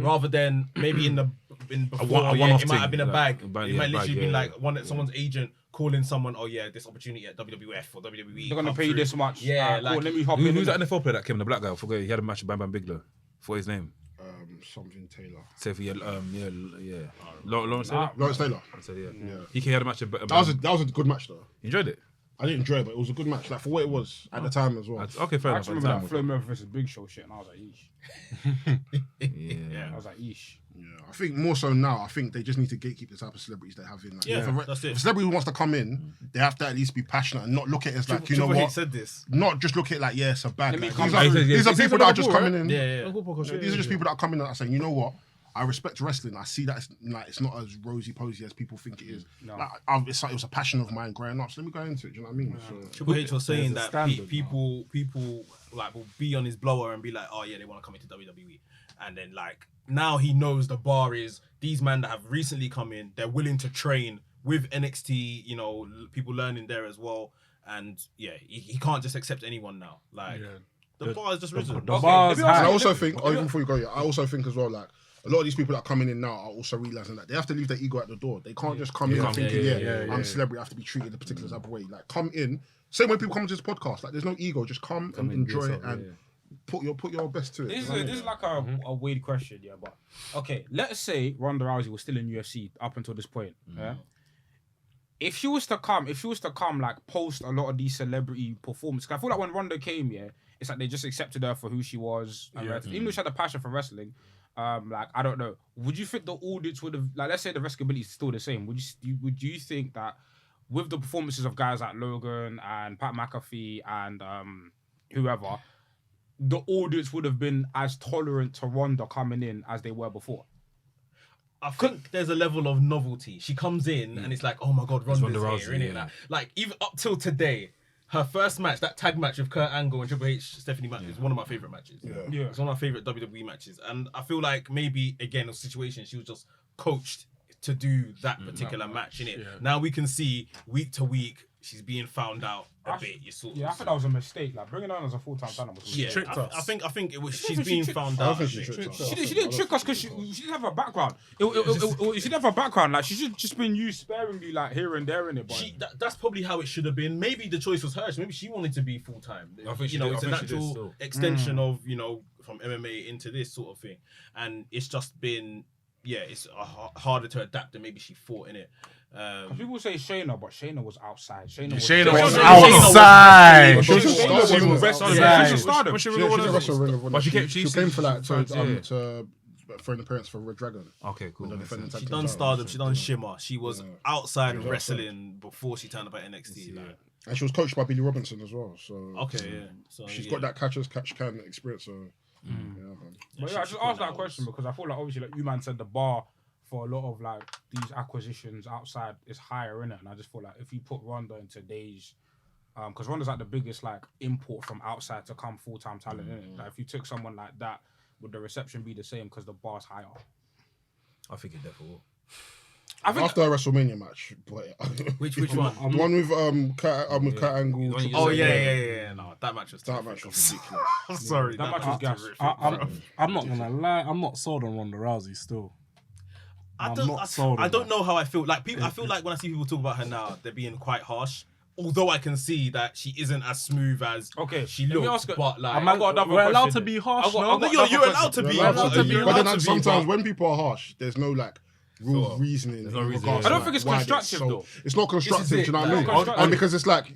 Rather than maybe it might have been a bag. It might literally been like someone's agent calling someone, this opportunity at WWF or WWE. They're gonna pay you this much. Yeah, let me hop in. Who's that NFL player that came in, the black guy? I forgot. He had a match with Bam Bam Bigelow. For his name. Something Taylor. Lawrence Taylor. He had a match. That was a good match though. You enjoyed it? I didn't enjoy it, but it was a good match, like for what it was at the time as well. Okay, fair I enough. remember that Floyd Mayweather versus Big Show shit, and I was like, yeesh. I was like, yeesh. Yeah, I think more so now. I think they just need to gatekeep the type of celebrities they have in. Like, that's it. If a celebrity wants to come in, they have to at least be passionate and not look at it as like, Triple what? H said this. Not just look at it like, it's a bad. Like, these are people that are just coming in. These are just people that are coming in and saying, you know what? I respect wrestling. I see that it's not as rosy posy as people think it is. No. Like, it was a passion of mine growing up. So let me go into it. Do you know what I mean? So, Triple H was saying that people like will be on his blower and be like, oh yeah, they want to come into WWE, and then like now he knows the bar is these men that have recently come in. They're willing to train with NXT. People learning there as well, and he can't just accept anyone now. Like the bar is just risen. The bar's I also think, even before you go, I also think as well, like. A lot of these people that are coming in now are also realizing that they have to leave their ego at the door. They can't just come in thinking, I'm a celebrity, I have to be treated a particular type of way. Like, come in. Same way people come to this podcast. Like, there's no ego. Just come and enjoy it and put your best to it. This is like a weird question, but okay, let's say Ronda Rousey was still in UFC up until this point. Yeah. If she was to come, like post a lot of these celebrity performances, I feel like when Ronda came, it's like they just accepted her for who she was. Even though she had a passion for wrestling. Like I don't know. Would you think the audience would have like? Let's say the wrestling is still the same. Would you think that with the performances of guys like Logan and Pat McAfee and whoever, the audience would have been as tolerant to Ronda coming in as they were before? I think there's a level of novelty. She comes in and it's like, oh my god, Ronda's here, innit? Like even up till today. Her first match, that tag match with Kurt Angle and Triple H, Stephanie match, is one of my favourite matches. It's one of my favourite WWE matches. And I feel like maybe, again, a situation, she was just coached to do that particular match, innit? Now we can see, week to week, she's being found out a bit. You sort of. Yeah, I think that was a mistake. Like bringing her on as a full-time talent was. Yeah, I think it was. She's being found out. She didn't trick us because she didn't have a background. She didn't have a background. Like she should just been used sparingly, like here and there in it. But That's probably how it should have been. Maybe the choice was hers. Maybe she wanted to be full-time. It's a natural extension of from MMA into this sort of thing, and it's just been. Yeah, it's harder to adapt than maybe she thought in it. People say Shayna, but Shayna was outside. Shayna was outside. She came for like for an appearance for Red Dragon. Okay, cool. She done Stardom. She done Shimmer. She was outside wrestling before she turned up at NXT. And she was coached by Billy Robinson as well. So So she's got that catch can experience. So. But I just asked that question because I feel like obviously like you man said the bar for a lot of like these acquisitions outside is higher in it, and I just feel like if you put Rhonda in today's because Rhonda's like the biggest like import from outside to come full-time talent in it. Like if you took someone like that, would the reception be the same because the bar's higher? I think it definitely will. After a WrestleMania match, but which one? One with Kurt Angle. Oh yeah. No, that match was ridiculous. Sorry, that match was gas. I'm not gonna lie. I'm not sold on Ronda Rousey still. I don't know how I feel. Like people, I feel like when I see people talk about her now, they're being quite harsh. Although I can see that she isn't as smooth as she looks, but like we're allowed to be harsh. You're allowed to be. But then sometimes when people are harsh, there's no like real reasoning. I don't think it's constructive though. It's not constructive. Do you know what I mean? And because it's like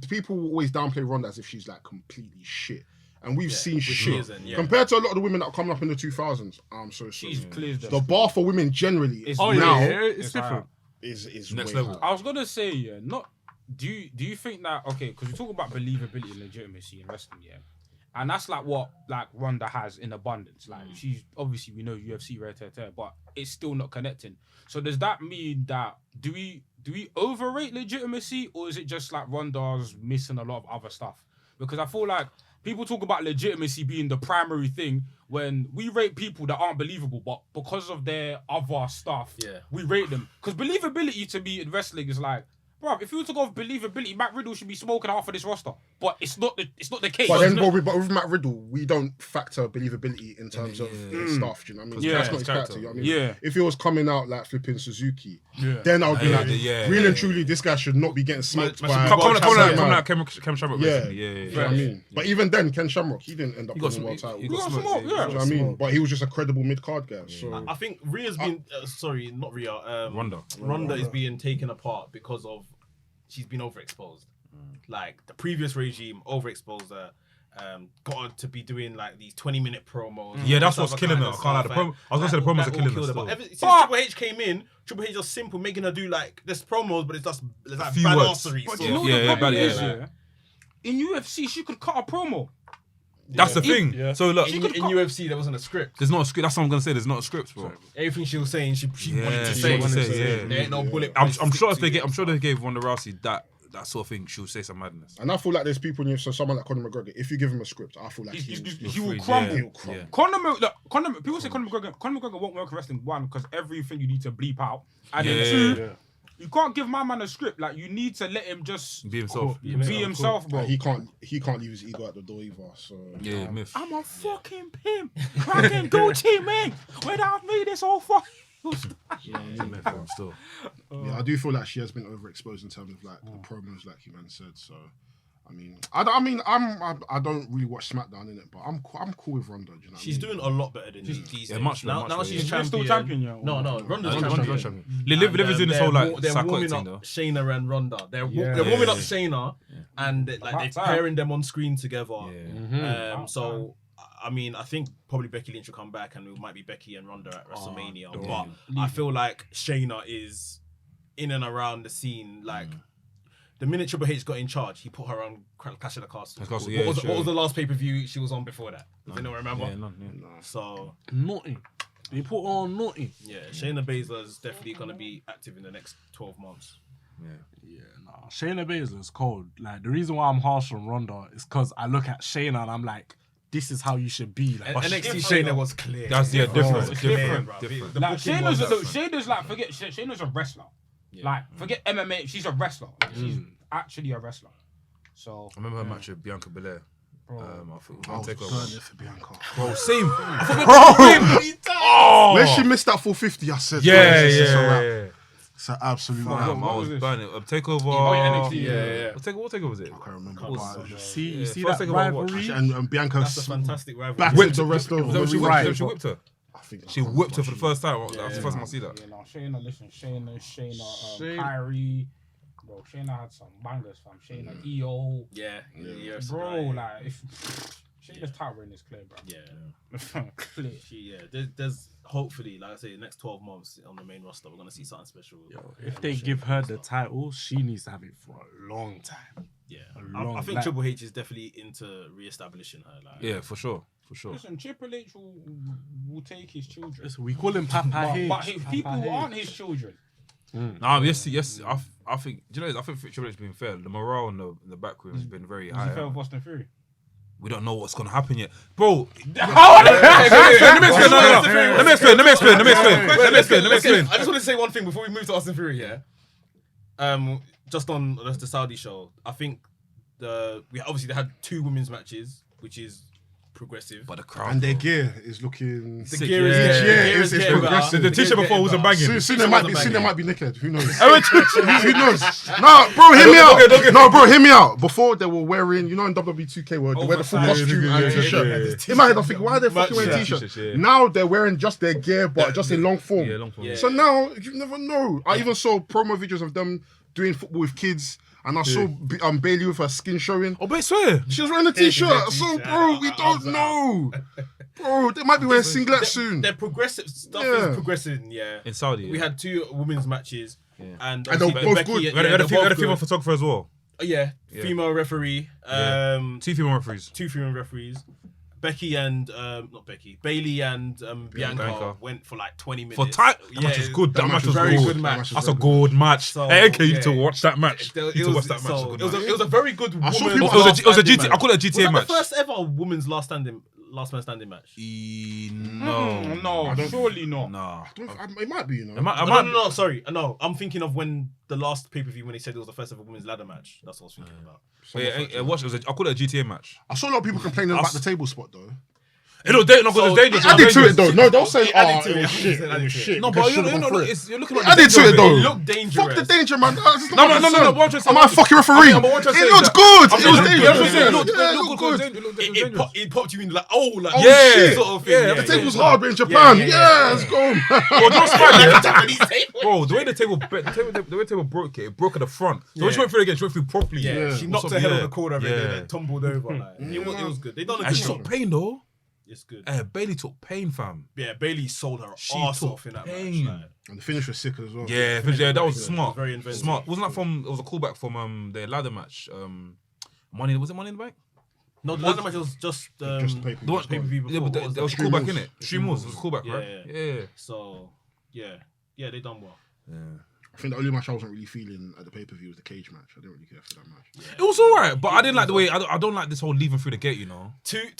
people always downplay Ronda as if she's like completely shit. And we've seen shit. Compared to a lot of the women that are coming up in the 2000s, she's cleared the bar for women generally it's different. Is next way level. higher. I was gonna say, do you think that because we talk about believability and legitimacy in wrestling, and that's like what like Rhonda has in abundance. Like she's obviously we know UFC rare tear, but it's still not connecting. So does that mean that do we overrate legitimacy, or is it just like Rhonda's missing a lot of other stuff? Because I feel like people talk about legitimacy being the primary thing when we rate people that aren't believable, but because of their other stuff, we rate them. Because believability to me in wrestling is like, bro, if you were to go with believability, Matt Riddle should be smoking half of this roster. But it's not the case. But then, but with Matt Riddle, we don't factor believability in terms of stuff. Do you know what I mean? That's not his character. You know what I mean? If he was coming out like flipping Suzuki, then I would be like, really and truly, this guy should not be getting smoked by. Come on, Ken Shamrock. Yeah. You know what I mean? But even then, Ken Shamrock, he didn't end up winning the world title. He got smoked. You know what I mean? But he was just a credible mid-card guy. So I think Rhea's been not Rhea. Ronda is being taken apart because of. She's been overexposed. Like the previous regime overexposed her. Got her to be doing like these 20-minute promos. Yeah, that's what's killing her. I can't lie. I was gonna say the promos are killing her. Since Triple H came in, Triple H just simple making her do like this promos, but it's just like badassery. But you know what the problem is? In UFC, she could cut a promo. That's the thing. Yeah. So look, in UFC there wasn't a script. There's not a script. That's what I'm gonna say. There's not a script, bro. Everything she was saying, she wanted to say. There ain't no bullet. I'm sure if they gave Ronda Rousey that sort of thing, she'll say some madness. And I feel like there's people so someone like Conor McGregor, if you give him a script, I feel like he will crumble. People say Conor McGregor won't work in wrestling, one, because everything you need to bleep out, and then two, you can't give my man a script. Like you need to let him just be himself. Be himself, bro. He can't leave his ego at the door either. So myth. I'm a fucking pimp, cracking Gucci man. Without me, this whole fucking. Still. I do feel like she has been overexposed in terms of like the promos, like you man said. So, I don't really watch SmackDown in it, but I'm cool with Ronda. You know she's doing a lot better than these days. Much now she's still champion. No, Ronda's champion. Liv is doing this whole like they're warming up Shayna and Ronda. They're warming up Shayna, and they're pairing them on screen together. So. I think probably Becky Lynch will come back and it might be Becky and Ronda at WrestleMania. But I feel like Shayna is in and around the scene. Like, the minute Triple H got in charge, he put her on Clash of the Castles. What was the last pay-per-view she was on before that? Does anyone remember? Yeah, none. So... Naughty. He put on naughty. Yeah, Shayna Baszler is definitely going to be active in the next 12 months. Shayna Baszler is cold. Like, the reason why I'm harsh on Ronda is because I look at Shayna and I'm like, this is how you should be. Like, NXT Shayna was clear. That's different. Different. Like, Shayna's like Shayna's a wrestler. Like, forget MMA. She's a wrestler. actually a wrestler. So I remember her match with Bianca Belair. I think it was Burn takeover. it for Bianca. Bro, same. When she missed that 450, I said, Yeah. It's an absolute I ram. was burning. Takeover. NXT, What takeover was it? I can't remember. You see First that thing I watched. rivalry? And Bianca That's a fantastic rivalry. battered the rest of She whipped her. I think She whipped her for the first time. That was the first time I see that. Yeah, no, Shayna, listen, Shayna, Kyrie. Bro, Shayna had some bangers, fam. Shayna, EO. Yeah. Bro, like, if Shayna's title reign is clear, bro. Yeah. Clear. There's hopefully, like I say, the next 12 months on the main roster, we're gonna see something special. If they give her the title, she needs to have it for a long time. Yeah, long I think black. Triple H is definitely into re-establishing her. Like, Yeah, for sure. Listen, Triple H will take his children. Listen, we call him Papa H. But people who aren't his children. Yes. I think. Do you know? I think Triple H has been fair. The morale in the back room has been very Is high. he fair with Austin Fury? We don't know what's gonna happen yet, bro. Let me explain. I just want to say one thing before we move to Austin Fury. Yeah. Just on the Saudi show, I think they had 2 women's matches, which is progressive. But the crowd and their gear is looking. The gear is getting progressive. The t-shirt before wasn't banging. Soon they might be naked. Who knows? Who knows? No, bro, hear me out. No, bro, hear me out. Before they were wearing, in WWE 2K, where they wear the full costume and t-shirt. In my head, I think, why are they fucking wearing t-shirts? Now they're wearing just their gear, but just in long form. Yeah, long form. So now you never know. I even saw promo videos of them doing football with kids. And I saw Bayley with her skin showing. Oh, but I swear. She was wearing a t-shirt. So, bro, we don't know. Bro, they might be wearing singlets soon. They're progressive. Stuff is progressing, In Saudi. We had 2 women's matches. And they were both good. We had a female photographer as well. Female referee. 2 female referees. 2 female referees. Bayley and Bianca went for like 20 minutes. For time, that match was good. That match was very good. good match. That's a good match. So, hey, okay, you need to watch that match. It was a very good. It was a GTA. I call it a GTA match. The first ever women's last man standing match. No, surely not. No, it might be, No, sorry. No, I'm thinking of when the last pay-per-view when he said it was the first ever women's ladder match. That's what I was thinking about. I call it a GTA match. I saw a lot of people complaining about the table spot though. It was dangerous. Added to it though. No, don't say Added it's shit. No, but you're looking at Added to it though. It looked dangerous. Fuck the danger, man. No. I'm a fucking referee. It looked good. It was dangerous. It looked good. It popped you in like, oh shit, sort of thing. The table's hard in Japan. Yeah, let's go. Bro, the way the table broke it broke at the front. So when she went through again, she went through properly. Yeah, she knocked her head on the corner and then tumbled over. It was good. They done a And good she job. took pain though. It's good. Bayley took pain, fam. Yeah, Bayley sold her arse off in that pain. match. And the finish was sick as well. Yeah, that was smart. Very inventive. Smart. Wasn't that from? It was a callback from the ladder match. Money in the Bank? No, the ladder match was just the pay-per-view before. Yeah, but there was a callback in it. Stream Wars was a callback, right? Yeah. So, yeah, they done well. Yeah. I think the only match I wasn't really feeling at the pay-per-view was the cage match. I didn't really care for that match. It was alright, but I didn't like the way. I don't like this whole leaving through the gate. You know. I hate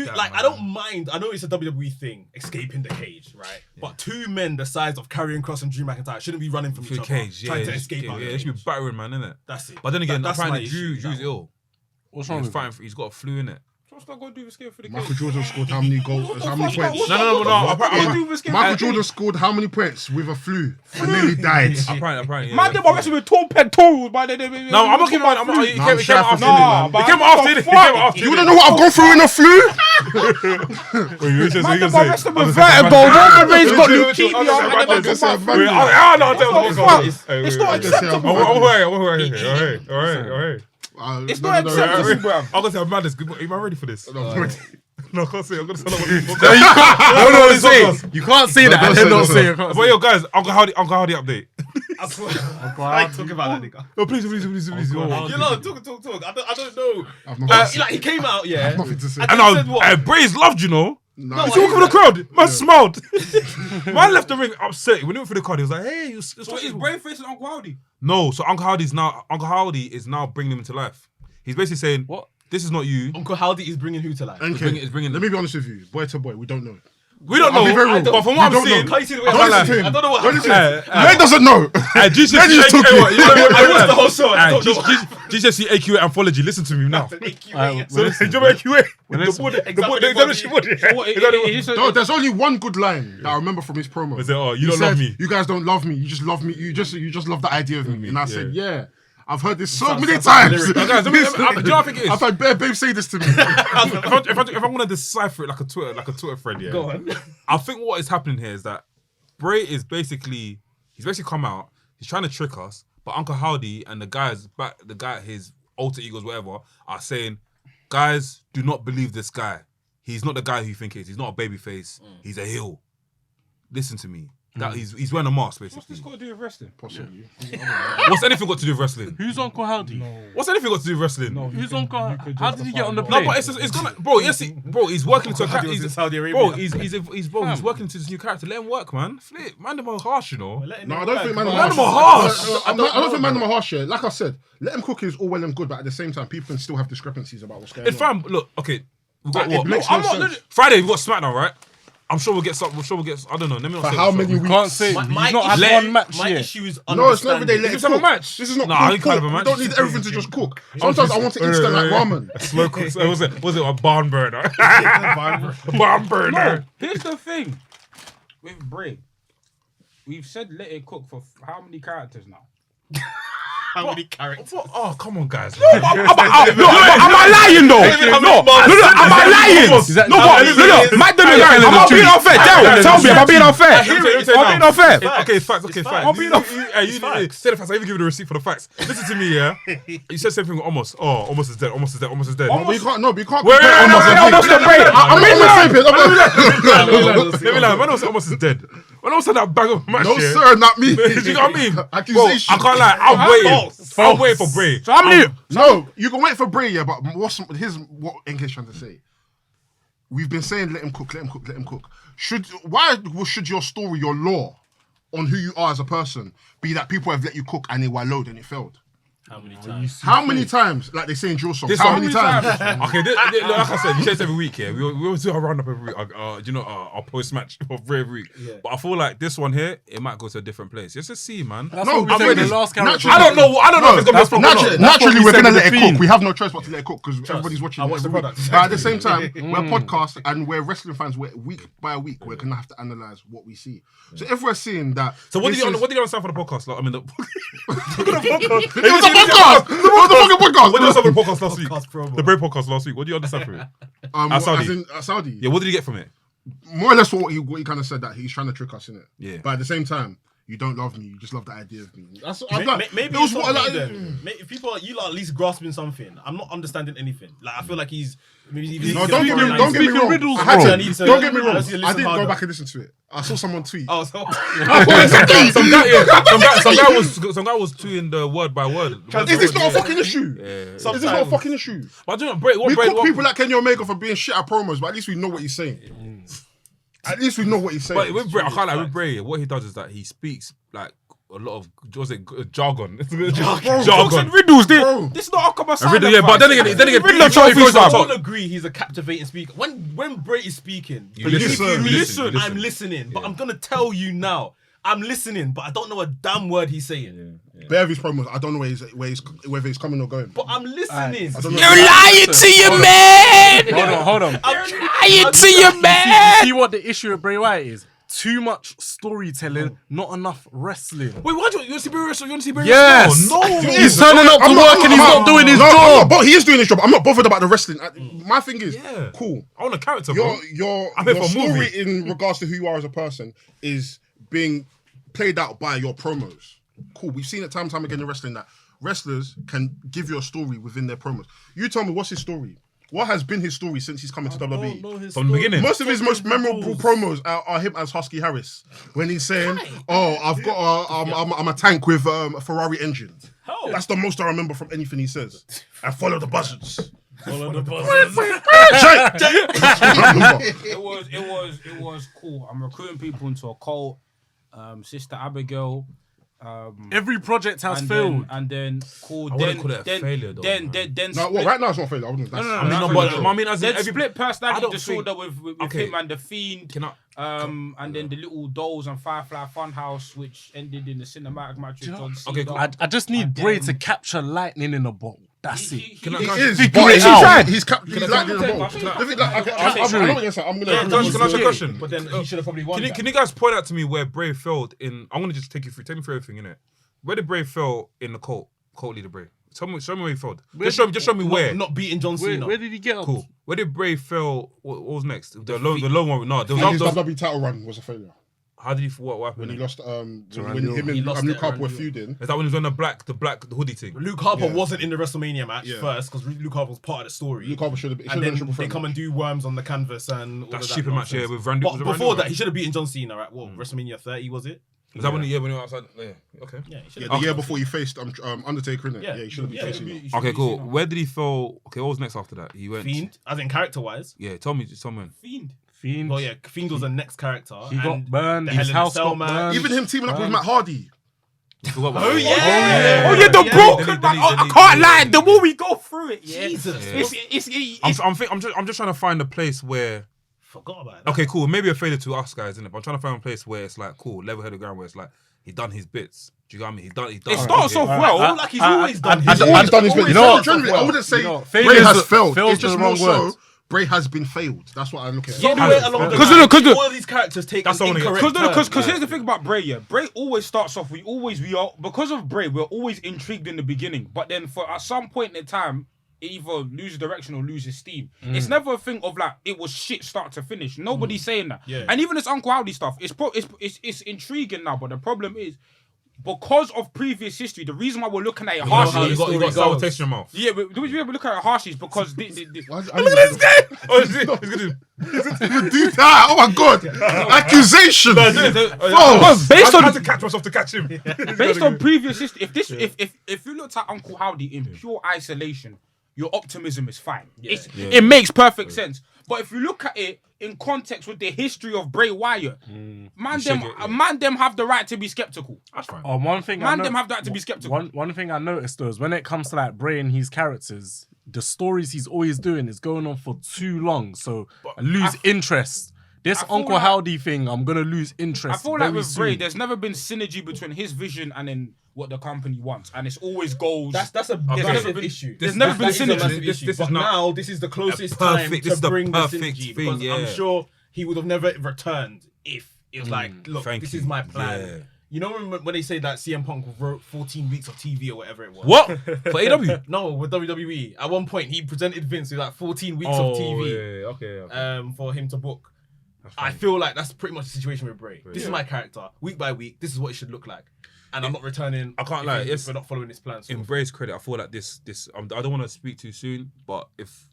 that, like, man. I don't mind. I know it's a WWE thing, escaping the cage, right? Yeah. But 2 men the size of Karrion Kross and Drew McIntyre shouldn't be running from each other, trying to escape. Yeah, they should be battering, man, innit? That's it. But then again, apparently Drew's ill. What's wrong with him? He's got a flu in it. What's that got to do with escape for the Michael Jordan scored how many goals? How many points? No. Michael Jordan scored how many points with a flu and nearly died? Apparently. Man, they were wrestling with torn pectorals, but they. No, I'm not giving man. He came after it. You don't know what I've gone through in a flu? Man, they were wrestling with vertigo. Roman Reigns got leukemia. It's not acceptable. All right. It's not acceptable, bro. I'm gonna say I'm mad. Am I ready for this? No, I can't say. I'm gonna say You can't say that and then not say it. But yo, guys, Uncle Howdy update. I talk about that nigga. No, please. You know, talk. I don't know. Like he came out, I have nothing to say. And Bray's loved, you know. No, he's walking for the crowd. Man smiled. Man left the ring upset. When he went for the crowd, he was like, "Hey, you." So is Bray facing Uncle Howdy? No, so Uncle Howdy is now bringing him to life. He's basically saying, "What? This is not you." Uncle Howdy is bringing who to life? Okay. Let me be honest with you, boy to boy, we don't know. We don't know, but from what I'm seeing, Can't you see the way Don't listen to him. I don't know what Don't happened. listen to him. Ray doesn't know. GCSE took it. I watched the whole show. I don't know. GCSE AQA anthology. Listen to me now. So, do you remember AQA? The examination body. No, there's only one good line that I remember from his promo. Was it, you don't love me? You guys don't love me. You just love me. You just love the idea of me. And I said, yeah. I've heard this so many times. Do you know what I think it is? I've had bare babes say this to me. If I'm gonna decipher it like a Twitter thread, yeah. Go on. I think what is happening here is that Bray is basically come out. He's trying to trick us, but Uncle Howdy and his alter egos, whatever, are saying, guys, do not believe this guy. He's not the guy who you think he is. He's not a baby face. He's a heel. Listen to me. That he's wearing a mask, basically. What's this got to do with wrestling? Possibly. What's anything got to do with wrestling? Who's Uncle Howdy? What's anything got to do with wrestling? No, Who's Uncle? How did he get on the No, plane? but it's gonna, bro. Yes, he's working into a character. in Saudi Arabia. Bro, he's working into this new character. Let him work, man. Flip, man, them are harsh, you know. No, I don't think man Man, them are harsh. I don't think man them are harsh here. Like I said, let him cook is all well and good, but at the same time, people can still have discrepancies about what's going on. In fact, look, okay, we got It what? makes no sense. Friday we got SmackDown, right? I'm sure we'll get some. I don't know. Let me not For say how that, many so. weeks? Can't say. My He's not had issue- one match My yet. issue is No, it's not every day. Let Just it have a cook. match. This is not Nah, cook. you can't have a We match. don't need everything to just cook. Sometimes I want it instant like ramen. Slow cook. Was it a barn burner? Barn burner. No, here's the thing with Bray. We've said let it cook for how many characters now? How many characters? Oh, come on, guys. Am I lying though? No, am I lying? No, but Mandem is lying. Am I being unfair? Tell me, am I being unfair? Am I being unfair? Okay, facts. Okay, facts. I'm being unfair. You say the facts. I even give you the receipt for the facts. Listen to me, yeah. You said something almost. Oh, almost is dead. Almost is dead. Almost is dead. We can't. No, we can't. Wait, almost the break. I'm in the same page. Let me lie. Man, almost is dead. When I was at that bag of match, No, yeah. sir, not me. Do you know what I mean? Bro, Accusation. I can't lie. I'm waiting for Bray. So how many? No, you can wait for Bray, yeah, but here's what NK's trying to say. We've been saying let him cook. Why should your story, your law on who you are as a person be that people have let you cook and it wallowed and it failed? How many times? How many times? Like they say in drill songs. This How one? many times? Okay, like I said, you say this every week, yeah. We always do our roundup every week. Our post match of every week. Yeah. But I feel like this one here, it might go to a different place. Just to see, man. That's No, what we I'm said ready. in the last character. I don't know if it's gonna be a problem or not. Naturally, we we're said gonna with let the it Fiend. cook. We have no choice but to let it cook because everybody's watching. I watch the every week. product. But at the same time, we're a podcast and we're wrestling fans. We're week by week. We're gonna have to analyze what we see. So if we're seeing that, So what did you understand for the podcast? Like, I mean, the podcast. It was a podcast. It was a fucking podcast. What did you understand from the podcast last week? Podcast promo. The Bray podcast last week. What did you understand from it? Saudi. As in, Saudi. Yeah, what did you get from it? More or less what he kind of said, that he's trying to trick us in it. Yeah. But at the same time, you don't love me. You just love the idea of me. That's Maybe it was it's what not me then. If people are you lot at least grasping something. I'm not understanding anything. Like I feel like he's maybe No, don't get me wrong. riddles, I had bro. to- I need to- Don't get me I wrong. need to listen I didn't go harder. back and listen to it. I saw someone tweet. Oh, so Some guy was tweeting the word by word. Is this not a fucking issue? Is this not a fucking issue? But do you know, Bray, We cook people like Kenny Omega for being shit at promos, but at least we know what he's saying. At least we know what he's saying. But with Bray, I can't lie, with Bray, what he does is that he speaks like a lot of jargon. Jokes and riddles, Bro. this is not Akama Silent Riddle, yeah, but then again, Riddler he trophy throws I out. don't agree he's a captivating speaker. When Bray is speaking, You listen. I'm listening, but I'm gonna tell you now. I'm listening, but I don't know a damn word he's saying. Bare of his promos, I don't know whether he's coming or going. But I'm listening. I don't know. You're lying to your man. Hold on. I'm to your You see what the issue with Bray Wyatt is? Too much storytelling, not enough wrestling. Wait, why do you want to see Bray wrestle? You want to see Bray Yes. wrestle? No. He's turning up to work and he's not doing his job. But he is doing his job. I'm not bothered about the wrestling. My thing is, Yeah. cool. I want a character, bro. Your I'm here for a story movie. in regards to who you are as a person is being played out by your promos. Cool. We've seen it time and time again in wrestling that wrestlers can give you a story within their promos. You tell me, what's his story? What has been his story since he's come into WWE? From the beginning. Most of his most memorable promos are him as Husky Harris when he's saying, "Oh, I've got I'm a tank with a Ferrari engine." Oh. That's the most I remember from anything he says. I follow the buzzards. It was cool. I'm recruiting people into a cult. Sister Abigail Every project has and failed. then cool. I wouldn't call it a failure, though, Then No, well, right now it's not failure. I wouldn't. No, I mean, no, but I mean, as in then every split I personality don't disorder think- with okay. him and the Fiend. And then the little dolls and Firefly Funhouse, which ended in the cinematic match with John Cena. Okay, cool. I just need Bray to capture lightning in a bottle. That's it. He Figure is, it but out. he's like in the ball. I'm going to say, I'm going Can I ask a question? But then he should have probably won. Can you guys point out to me where Bray failed in? I'm gonna just take me through everything in it. Where did Bray fail in the cult leader Bray? Show me where he failed. Just show me where. Not beating John Cena. Where did he get up? Cool. Where did Bray fail? What was next? The low one. No, there His was. WWE title run was a failure. How did he? What When happened? he lost, when Randy him He and lost Luke it, Harper were Randy. feuding. Is that when he was wearing the hoodie thing? Luke Harper Yeah. wasn't in the WrestleMania match Yeah. first because Luke Harper was part of the story. Luke Harper should have been and a then triple they threat come match. and do worms on the canvas and all That of stupid match, yeah, nonsense. with Randy. But was it before Randy? that, he should have beaten John Cena at WrestleMania 30, was it? Is that when he went outside? Yeah. Okay. Yeah, he should Yeah, have. the year before he faced Undertaker, innit? Yeah. Yeah, he should have been Yeah, facing he him. Okay, cool. Where did he fail? Okay, what was next after that? He went. Fiend, as in character-wise. Yeah, tell me when. Fiend. Oh yeah, Fiend was the next character. He got and burned. the His Hell in a house Cell got match. burned. Even him teaming up with Matt Hardy. Oh yeah! Oh yeah, the Yeah. broken Delete, man. delete, I can't lie. delete. The more we go through it, yeah, Jesus. it's I'm just trying to find a place where. Forgot about that. Okay, cool. Maybe a failure to us guys, isn't it? But I'm trying to find a place where it's like cool, level-headed ground where it's like he done his bits. Do you get what I mean? He done. It starts off well. I feel like he's always done He's his always done his bit. You know what? Generally, I wouldn't say know, Bray failure has is- failed. fail's It's just the more wrong so word. Bray has been failed. That's what I look at. All the way along the Because line, look, all of these characters take That's an the one I get. incorrect Because turn. here's the thing about Bray, yeah. Bray always starts off. We are because of Bray. We're always intrigued in the beginning, but then for at some point in time, it either loses direction or loses steam. It's never a thing of like it was shit start to finish. Nobody's saying that. Yeah. And even this Uncle Howdy stuff, it's intriguing now. But the problem is, because of previous history, the reason why we're looking at it harshly. You got sour taste in your mouth. Yeah, but the reason we're looking at it harshly is because Look at this guy. Oh, is it? He's gonna do that. Oh my god! Accusation. based I on had to catch myself to catch him. based on previous history, if you looked at Uncle Howdy in pure isolation, your optimism is fine. It makes perfect sense. But if you look at it in context with the history of Bray Wyatt, man them have the right to be skeptical. That's fine. One thing Man them have the right to be skeptical. One thing I noticed though is when it comes to like Bray and his characters, the stories he's always doing is going on for too long. So I lose interest. This I feel Uncle like- Howdy thing, I'm gonna lose interest. I feel like very with soon. Bray, there's never been synergy between his vision and then what the company wants, and it's always goals. That's a never massive been- is there's never been a synergy. massive This issue. is But not now this is the closest perfect- time this is to the bring the perfect synergy thing, because yeah. I'm sure he would have never returned if it was like, look, thank this you. is my plan. Yeah. You know when they say that CM Punk wrote 14 weeks of TV or whatever it was? What? For AW? No, with WWE. At one point, he presented Vince with like 14 weeks of TV Yeah, okay. for him to book. I feel like that's pretty much the situation with Bray. This is my character. Week by week, this is what it should look like. And I'm not returning. I can't if lie, he- it's- if we're not following this plan. In Bray's credit, I feel like this. I don't want to speak too soon, but if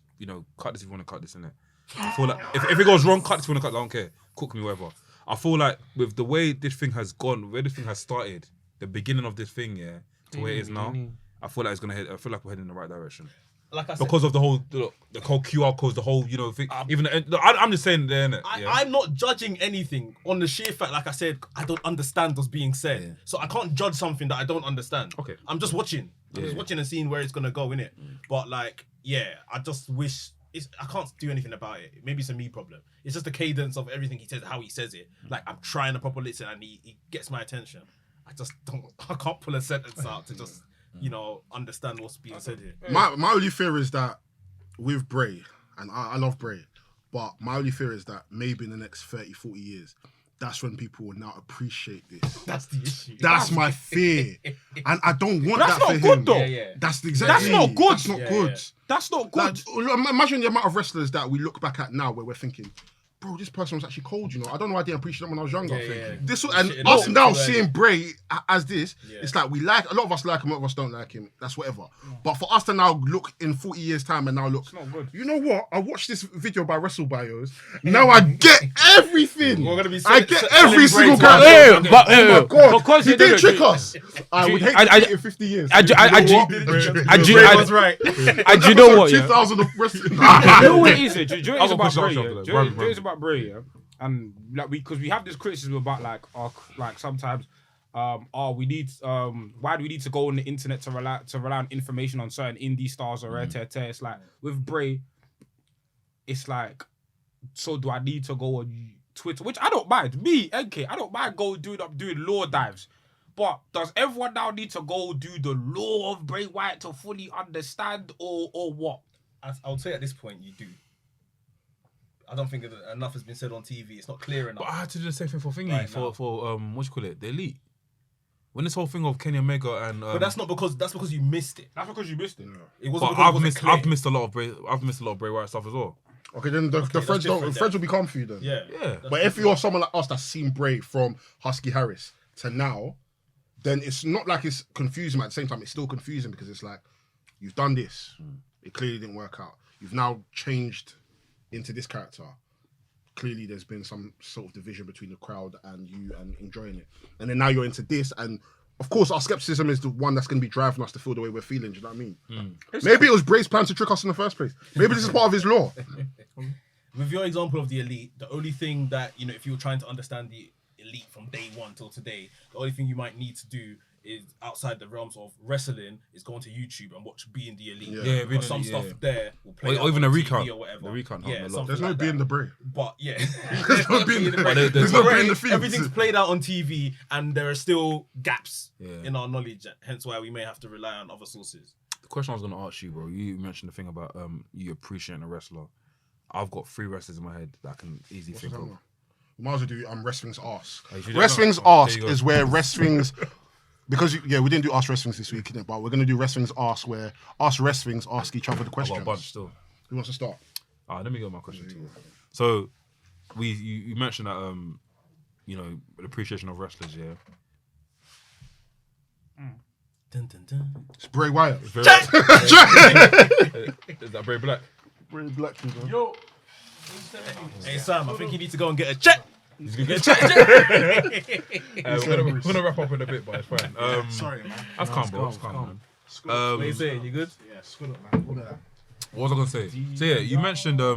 cut this if you want to cut this in it. I feel like if it goes wrong, cut this if you want to cut. I don't care. Cook me, whatever. I feel like with the way this thing has gone, where this thing has started, the beginning of this thing, yeah, to where it is now, I feel like it's gonna head. I feel like we're heading in the right direction. Like I said, Because of the whole QR codes, the whole thing. Even I'm just saying there, innit? Yeah. I'm not judging anything on the sheer fact, like I said, I don't understand what's being said. Yeah. So I can't judge something that I don't understand. Okay. I'm just watching. I'm just watching and seeing where it's going to go, innit? But like, yeah, I just wish... I can't do anything about it. Maybe it's a me problem. It's just the cadence of everything he says, how he says it. Like, I'm trying to proper listen and he gets my attention. I can't pull a sentence out to just, understand what's being said here. My only fear is that with Bray, and I love Bray, but my only fear is that maybe in the next 30, 40 years, that's when people will now appreciate this. That's the issue. That's my fear. And I don't want That's that not for good him. though. Yeah. That's exactly. That's not good. That's not Yeah, good. yeah. That's not good. Like, imagine the amount of wrestlers that we look back at now where we're thinking, bro, this person was actually cold, I don't know why I didn't appreciate them when I was younger. Yeah. This and Shit, us no, now too seeing Bray as this, Yeah. it's like a lot of us like him, a lot of us don't like him. That's whatever. But for us to now look in 40 years' time and now look, It's not good. you know what? I watched this video by Wrestle Bios. Now I get everything. We're gonna be I get selling every single Bray guy. to Oh my God. Because He you didn't know, trick us. I would hate to see it in 50 years. I do Bray was right. do you know what? Yeah? 2000 of wrestling. You know what it is? Do you know what it is I'll about push Bray? off Yeah? something, Do you know like, what it is about Bray? Yeah? And like because we have this criticism about like sometimes we need why do we need to go on the internet to rely on information on certain indie stars or It's like with Bray, it's like, so do I need to go on Twitter? Which I don't mind. Me, NK, I don't mind doing lore dives. But does everyone now need to go do the lore of Bray Wyatt to fully understand or what? I would say at this point you do. I don't think enough has been said on TV. It's not clear enough. But I had to do the same thing for thingy, Right for what you call it, the Elite. When this whole thing of Kenny Omega and but that's because you missed it. That's because you missed it. It wasn't. But because I've missed a lot of Bray Wyatt stuff as well. Okay, then the threads will be calm for you then. Yeah. But if you're someone like us that's seen Bray from Husky Harris to now, then it's not like it's confusing, but at the same time, it's still confusing because it's like, you've done this. It clearly didn't work out. You've now changed into this character. Clearly, there's been some sort of division between the crowd and you and enjoying it. And then now you're into this. And of course, our skepticism is the one that's going to be driving us to feel the way we're feeling. Do you know what I mean? Maybe it was Bray's plan to trick us in the first place. Maybe this is part of his law. With your example of the Elite, the only thing that, if you were trying to understand the Elite from day one till today, the only thing you might need to do is outside the realms of wrestling is go onto YouTube and watch Being the Elite. Yeah, because some stuff there will play or even a recount or whatever. The recount. Yeah, There's no being the Bray. But yeah, There's no being the Bray. There's no being the feeds. Everything's played out on TV, and there are still gaps in our knowledge. Hence why we may have to rely on other sources. The question I was going to ask you, bro, you mentioned the thing about you appreciating a wrestler. I've got 3 wrestlers in my head that I can easily think of. We might as well do Wrestling's Arse. Oh, Wrestling's Arse is where Wrestling's... Because, we didn't do Ask Wrestlings this week, innit? But we're going to do Wrestling's Arse, where Ask Wrestlings ask each other the questions. I've got a bunch still. Who wants to start? Let me go with my question too. So, you mentioned that, the appreciation of wrestlers, yeah? Dun, dun, dun. It's Bray Wyatt. Is that Bray Black? Bray Black, Yo. Hey, Sam, I think you need to go and get a check. He's gonna get we're gonna wrap up in a bit, but it's fine. Sorry, man. That's calm, bro. That's calm, man. What are you saying? You good? Yeah, screw up, man. All of that. What was I gonna say? So yeah, you mentioned that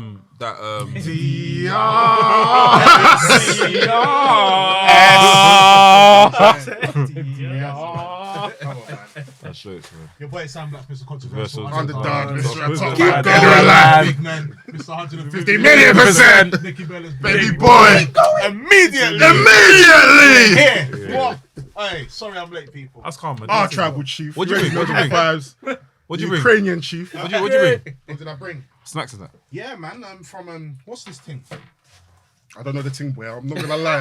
Come on, man. That's shit, man. Your boy Sam Black, Mr. Controversial. Underdog, Mr. Keep Top going. alive. Big man, Mr. 150 million%. Nicky Bella's Baby boy. Immediately. Immediately. Here. What? Hey, sorry I'm late, people. That's calm, man. Our tribal chief. What'd you bring? What'd you bring? Vibes. What'd you bring? Ukrainian chief. What'd you bring? What did I bring? Snacks and that. Yeah, man. I'm from what's this thing? I don't know the thing, boy. I'm not gonna lie.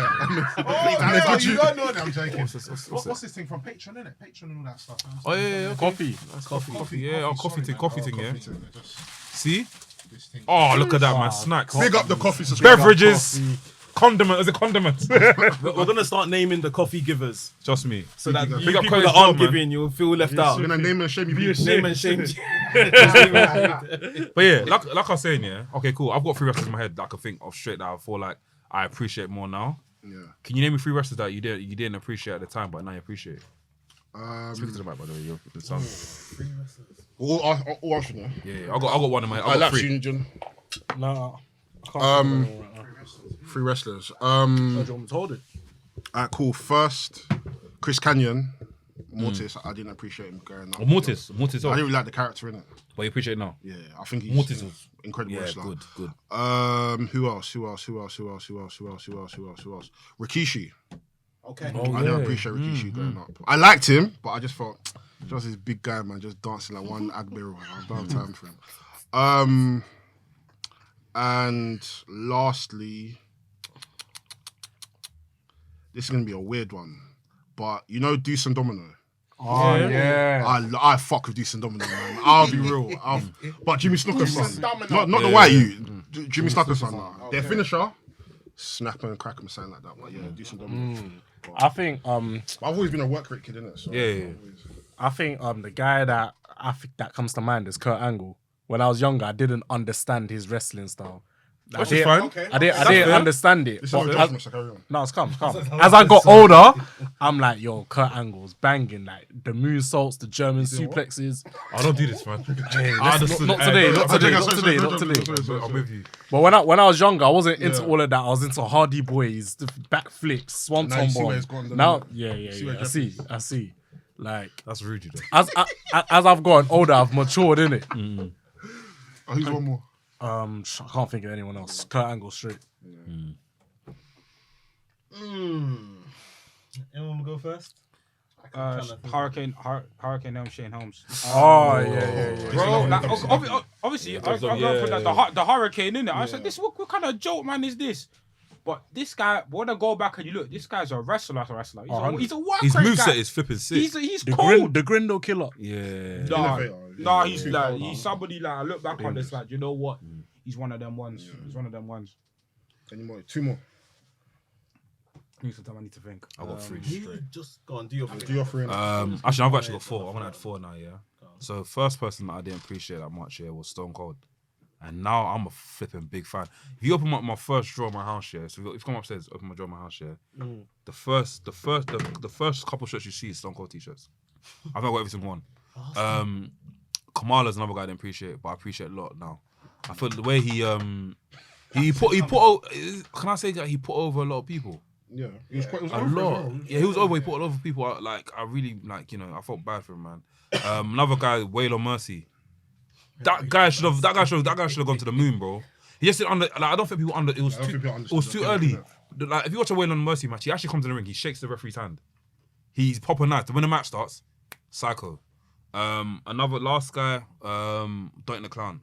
You don't know that. I'm joking. What's What's this thing from Patreon, innit? Patreon and all that stuff. Man. Oh yeah. Coffee. That's coffee. Yeah, coffee thing, yeah. Just See? this thing. Oh, look at that, man. Snacks. Big up the coffee subscriber. Beverages. Condiment. Is it condiments? We're gonna start naming the coffee givers, Just me. so that you Big up people Curtis that aren't Joe, man. giving, you'll feel left out. You're gonna name and shame you. Name and shame. But yeah, like I was saying, yeah. Okay, cool. I've got 3 wrestlers in my head that I can think of straight that I feel like I appreciate more now. Yeah. Can you name me 3 wrestlers that you didn't appreciate at the time, but now you appreciate? Speak to the mic, by the way. You're the son. All answering, yeah. Yeah. I got one in my head. I I got like 3. Shunjin. No. I can't 3 wrestlers. hold it. Alright, cool. First, Chris Canyon. Mortis. I didn't appreciate him going up. Oh, Mortis. I didn't really like the character in it. But you appreciate it now. Yeah, I think he's Mortis was incredible wrestler. good. Who else? Rikishi. Okay. I didn't appreciate Rikishi going up. I liked him, but I just thought, just this big guy, man, just dancing like one Agbero. I don't have time for him. And lastly, this is gonna be a weird one, but Deuce and Domino. Oh yeah. I fuck with Deuce and Domino, man. I'll be real. But Jimmy Snooker's son, Domino. not the white Jimmy Snooker's son. Their finisher, snap and crack him, something like that. But yeah, Deuce and Domino. I think I've always been a work rate kid, innit? So Yeah. I think the guy that I think that comes to mind is Kurt Angle. When I was younger, I didn't understand his wrestling style. Which is fine. Okay. I didn't understand it. This is but a as- judgment, so carry on. No, it's calm. As I got older, I'm like, yo, Kurt Angle's banging, like the moonsaults, the German suplexes. I don't do this, man. Not today. I'm with you. But when I was younger, I wasn't into all of that. I was into Hardy Boys, the backflips, Now you swanton see where bomb. it's gone, don't Now, you? See where I Jeff see. Like That's rude, you know. as I've gotten older, I've matured in it. Oh, who's one more? I can't think of anyone else. Kurt Angle straight. Anyone want to go first? Hurricane Helm, Shane Holmes. Oh yeah. Bro, like, obviously, I'm going for the Hurricane, innit? I said, what kind of joke, man, is this? But this guy, when I go back and you look, this guy's a wrestler. He's a work His rate moveset guy. is flipping sick. He's The cold. Grindo killer. Yeah. Nah, he's somebody like I look back on this like, you know what? He's one of them ones. He's one of them ones. Any more? 2 more. I need to think. I got 3 You straight. just go on, do your thing. Do your 3. Actually, I've actually got 4. I'm gonna add 4 now. Yeah. So first person that I didn't appreciate that much here was Stone Cold, and now I'm a flipping big fan. If you open my first drawer in my house, yeah. So if you come upstairs, open my drawer in my house, yeah. The first couple shirts you see is Stone Cold t-shirts. I've got every single one. Kamala's another guy I didn't appreciate, but I appreciate a lot now. I feel the way he put can I say that he put over a lot of people? Yeah. It was A over lot. as well. Yeah, he was over. He put a lot of people out. Like, I really, like, you know, I felt bad for him, man. Another guy, Waylon Mercy. That guy should have gone to the moon, bro. He just didn't I don't think people it was too early. Like, if you watch a Waylon Mercy match, he actually comes in the ring, he shakes the referee's hand. He's proper nice. When the match starts, psycho. Another last guy, Doink the Clown.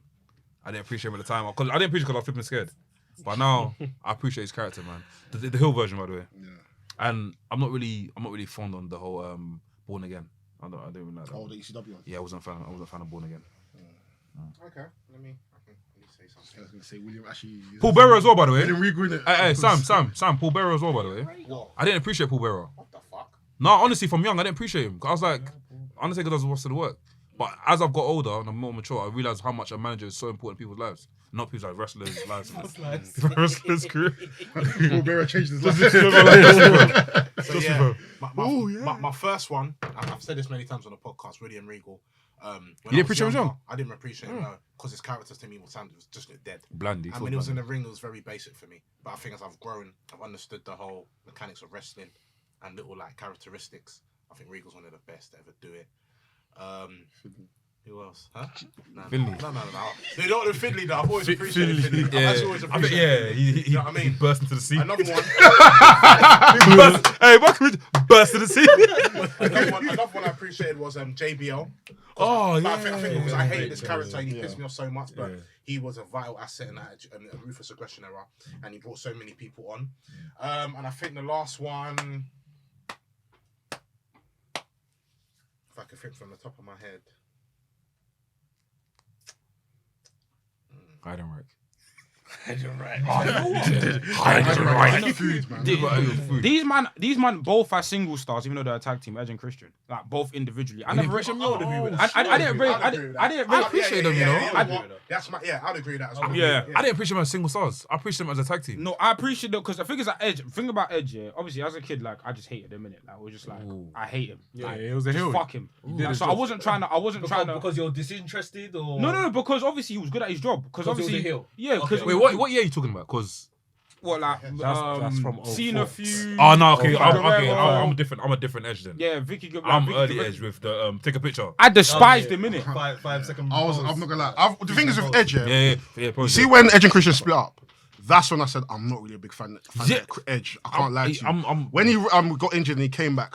I didn't appreciate him at the time. I didn't appreciate because I was flipping scared. But now I appreciate his character, man. The Hill version, by the way. Yeah. And I'm not really fond on the whole Born Again. I don't really like that. Oh, the ECW one. Yeah, I wasn't a fan of Born Again. Okay. Let me say something. I was going to say William actually. Paul Bearer as well, by the way. William Regal in it. Hey, Sam, Paul Bearer as well, by the way. What? I didn't appreciate Paul Bearer. What the fuck? No, honestly, from young, I didn't appreciate him. 'Cause I was like, Undertaker does most of the work. But as I've got older and I'm more mature, I realised how much a manager is so important in people's lives. Not people's like wrestlers' lives. Wrestlers' career. Paul Bearer changed his life. So yeah, my first one, I've said this many times on the podcast, William Regal. You didn't appreciate him young? I didn't appreciate him because his characters to me was just dead. Blandy. And when he was in the ring, it was very basic for me. But I think as I've grown, I've understood the whole mechanics of wrestling and little like characteristics. I think Regal's one of the best to ever do it. Who else? Huh? Finley. No. They don't know Finley though. I've always appreciated Finley. I've actually always appreciated Finley. He You know what I mean? burst into the scene. Another one. Burst into the scene. Another one I appreciated was JBL. Oh, But yeah. I think because I hated this character and he pissed me off so much, but he was a vital asset in that Ruthless Aggression era, and he brought so many people on. And I think the last one, if I can think from the top of my head, I don't work. These man both are single stars, even though they're a tag team, Edge and Christian. Like both individually. I never rated them. I didn't appreciate them, you know. I'd agree with that as well. Yeah. I didn't appreciate them as single stars. I appreciated them as a tag team. No, I appreciate it because the thing is that Edge. The thing about Edge, yeah. Obviously, as a kid, like I just hated him, innit? Like it was just like I hate him. Yeah, like, it was a just heel. fuck him. Like, so I wasn't trying to. Because you're disinterested or No, because obviously he was good at his job. Because he was obviously, a heel? yeah. Because Okay. Wait, what year are you talking about? Because what like That's from Cena 04. feud. oh no, okay, Guerrero. I'm a different Edge then. Yeah, Vicky. I'm Vicky early Guerrero. Edge with the take a picture. I despised him, innit? 5 second. I'm not gonna lie. The thing is with Edge, Yeah. You see when Edge and Christian split up, that's when I said I'm not really a big fan of Edge. I can't lie to you. When he got injured and he came back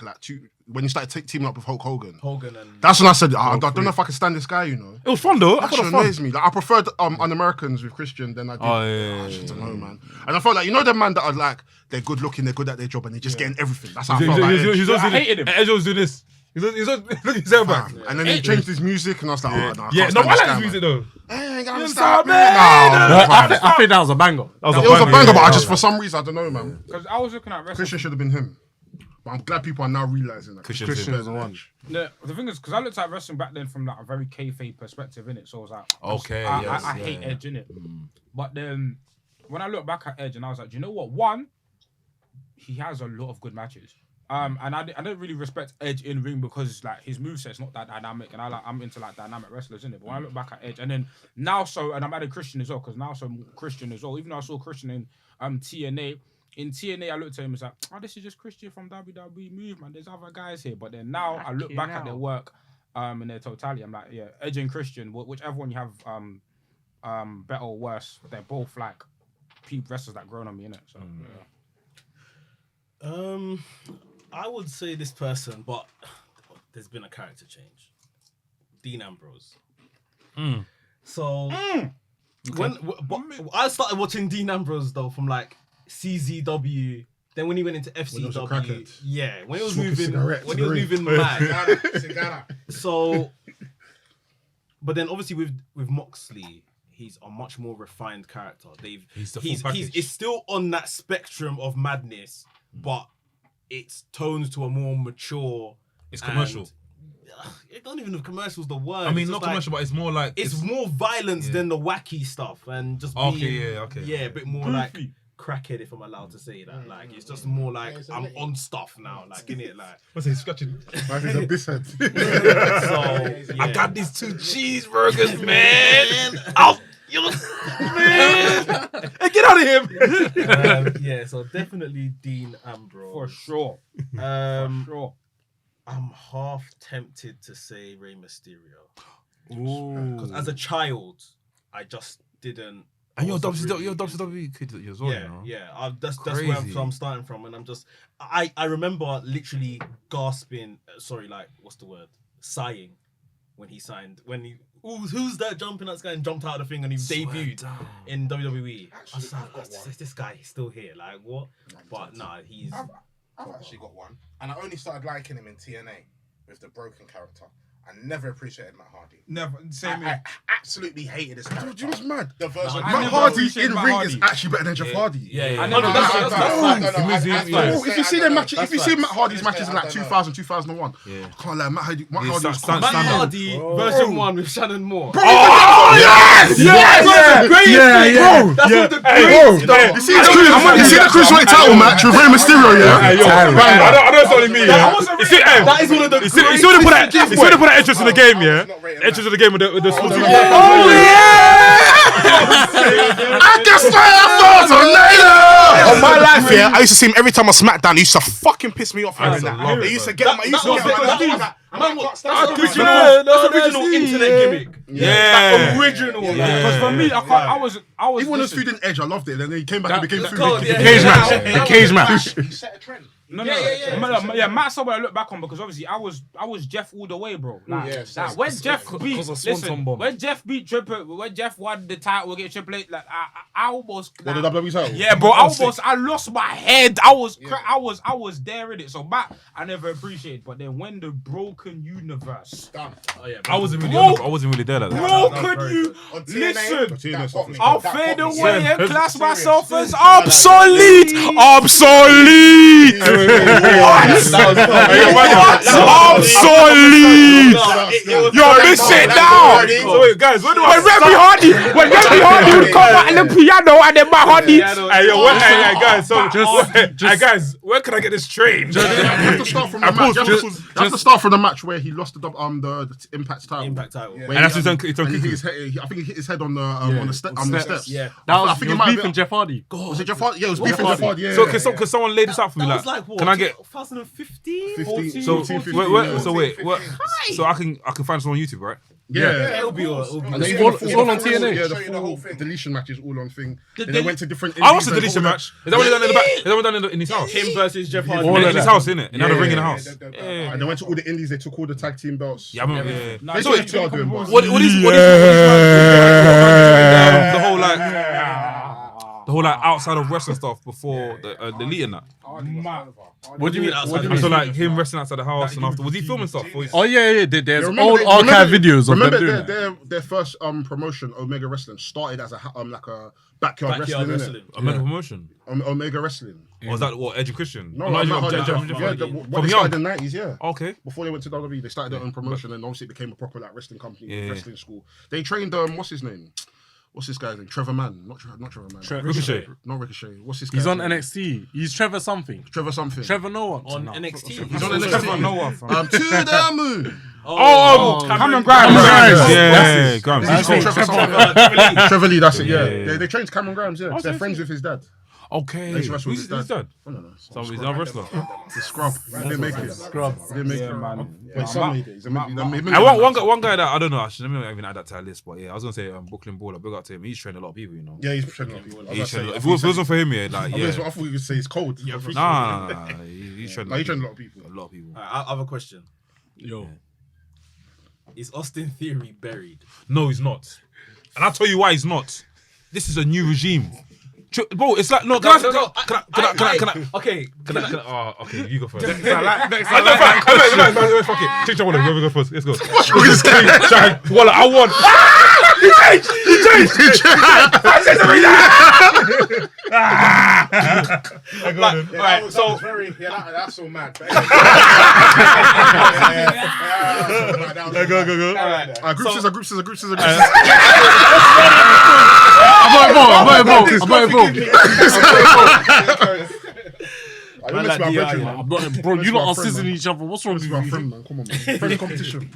when he started teaming up with Hulk Hogan, and that's when I said I don't know if I can stand this guy. You know, It was fun though. I that thought shit it was annoys me. Like I preferred Un-Americans with Christian than I did. I just don't know, man. And I felt like them man that are like they're good looking, they're good at their job, and they're just getting everything. That's how I felt. I hated him. Edge was doing this. Look at his hair back. And then he changed his music, and I was like, oh no, Yeah, no, I like his music though. I ain't You stop me. I think that was a banger. It was a banger, but I just for some reason I don't know, man. Because I was looking at wrestling. Christian should have been him. But I'm glad people are now realizing that Christian's Christian's the one. The thing is, because I looked at wrestling back then from like a very kayfabe perspective, innit? So I was like, Okay, I yes, hate Edge, innit? But then when I look back at Edge, and I was like, do you know what? One, he has a lot of good matches. And I don't really respect Edge in ring because like his moveset's not that dynamic, and I'm into like dynamic wrestlers, isn't it? But when I look back at Edge, and then now and I'm adding Christian as well because now Christian as well. Even though I saw Christian in TNA. In TNA, I looked at him and was like, oh, this is just Christian from WWE Move, man. There's other guys here. But then now I look back at their work in their totality. I'm like, yeah, Edge and Christian, whichever one you have better or worse, they're both like wrestlers that grown on me, innit? So, yeah. I would say this person, but there's been a character change. Dean Ambrose. So, but I started watching Dean Ambrose though from like CZW. Then when he went into FCW, when he was moving mad. So, but then obviously with Moxley, he's a much more refined character. He's still on that spectrum of madness, but it's toned to a more mature. It's commercial. I don't even know if commercial's the word. I mean, not commercial, but it's more like it's more violence than the wacky stuff, and just a bit more like crackhead, if I'm allowed to say that. Like it's just more like I'm on stuff now, like innit, like. What's he scratching? I think of this head. I got these 2 cheeseburgers, man. Man, hey, get out of here. So definitely Dean Ambrose for sure. I'm half tempted to say Rey Mysterio. Because as a child, I just didn't. And you're a WWE kid as well, you know? Yeah. That's where I'm starting from, and I'm just. I remember literally gasping. What's the word? Sighing when he signed. Who's that jumping that guy and jumped out of the thing and he debuted in WWE? I was like, this guy is still here. Like what? But nah, he's. I've actually got one, and I only started liking him in TNA with the broken character. I never appreciated Matt Hardy. Never. Same I absolutely hated his character. Do you know what's mad? The version Matt Hardy in ring is actually better than Jeff Hardy. If you see their matches, if you see Matt Hardy's matches in like 2000, 2001, I can't lie. Matt Hardy was version 1 with Shannon Moore. Yes! That's one of the greatest. You see the Cruiserweight title match with Rey Mysterio, I know it's only me, yeah. That is one of the greatest. You see when they put that entrance in the game, yeah? Entrance in the game with the Oh yeah! I can smell that tornado! On my life, yeah, I used to see him every time on SmackDown. He used to fucking piss me off hearing that. They used to get him. That's original internet gimmick. Yeah. Original. Because for me, I was. Even when he was feuding Edge, I loved it. Then he came back and became food. The cage match. He set a trend. Matt Sober I look back on because obviously I was Jeff all the way, bro. When Jeff beat Triple, when Jeff won the title against Triple H, like I almost. What, the WWE title? Yeah, bro. I lost my head. I was there in it. So Matt, I never appreciated. But then when the broken universe, I wasn't really there like that. Broken you listen. I'll fade away and class myself as obsolete. Obsolete. Obsolete. You're missing now. So wait, guys, when Remy Hardy would come out on the piano and then Matt Hardy. Guys, where can I get this train? You have to start from the match. You have to start from the match where he lost the Impact title. Yeah. And that's his own. I think he hit his head on the steps. Yeah, that was beefing Jeff Hardy. Was it Jeff Hardy? Yeah, it was beefing Jeff Hardy. Yeah. So can someone lay this out for me? That was like what? Can I get 2015? 15, so 14, 15, wait, what? So I can find someone on YouTube, right? Yeah. It'll be all. It's all on TNA. Yeah, the whole deletion match is all on thing. Then they went to different. I watched the deletion match. Is that what they done in the back? Is that what they done in his house? Him versus Jeff Hardy. In his house, innit? And now they're ringing the house. And they went to all the indies. They took all the tag team belts. Yeah, I remember. That's what you are doing, boss. What is the whole outside of wrestling stuff before the deleting that? What do you mean outside? So like him wrestling outside the house and after, was he filming stuff? Oh yeah. There's old archive videos of them doing that. Remember their first promotion, Omega Wrestling, started as a backyard wrestling. Omega promotion. Omega Wrestling. Or was that what, Edge and Christian? No, they started in the 90s, yeah. Okay. Before they went to WWE, they started their own promotion, and obviously it became a proper wrestling company, wrestling school. They trained what's his name? What's this guy's name? Trevor Mann. Not Trevor Mann. Ricochet. Not Ricochet. What's this guy? He's on NXT. He's Trevor something. Trevor something. Trevor no one. On NXT. He's on NXT. Trevor Noah. To the moon. Cameron Grimes. Yeah, Grimes. He's called Trevor something. Trevor Lee, that's it, yeah. They trained Cameron Grimes, yeah. They're friends with his dad. Okay. They used to wrestle with his Who's dad. dad? I don't know. He's a wrestler. The scrub. He didn't make it. He didn't make it. man. Wait, some made it. He's a One guy that, I don't know, actually, let me not even add that to our list, but yeah, I was going to say Brooklyn Baller, big up to him. He's trained a lot of people, you know. Yeah, he's trained a lot of people. If it wasn't for him, yeah, like, yeah. I thought you would say he's cold. Nah. He's trained He trained a lot of people. A lot of people. I have a question. Yo. Is Austin Theory buried? No, he's not. And I'll tell you why he's not. This is a new regime. Bro, it's like, no, can I? Okay. Okay, you go first. Fuck Fuck it. Change your wallet. Whoever go first. Let's go. What's wrong with this guy? Wallet, I won. He changed. I said Alright, so that's all mad. Go. Group scissors. I'm bro, you lot are scissoring each other. What's wrong with you? Friend, man. Come on, man. Friend competition.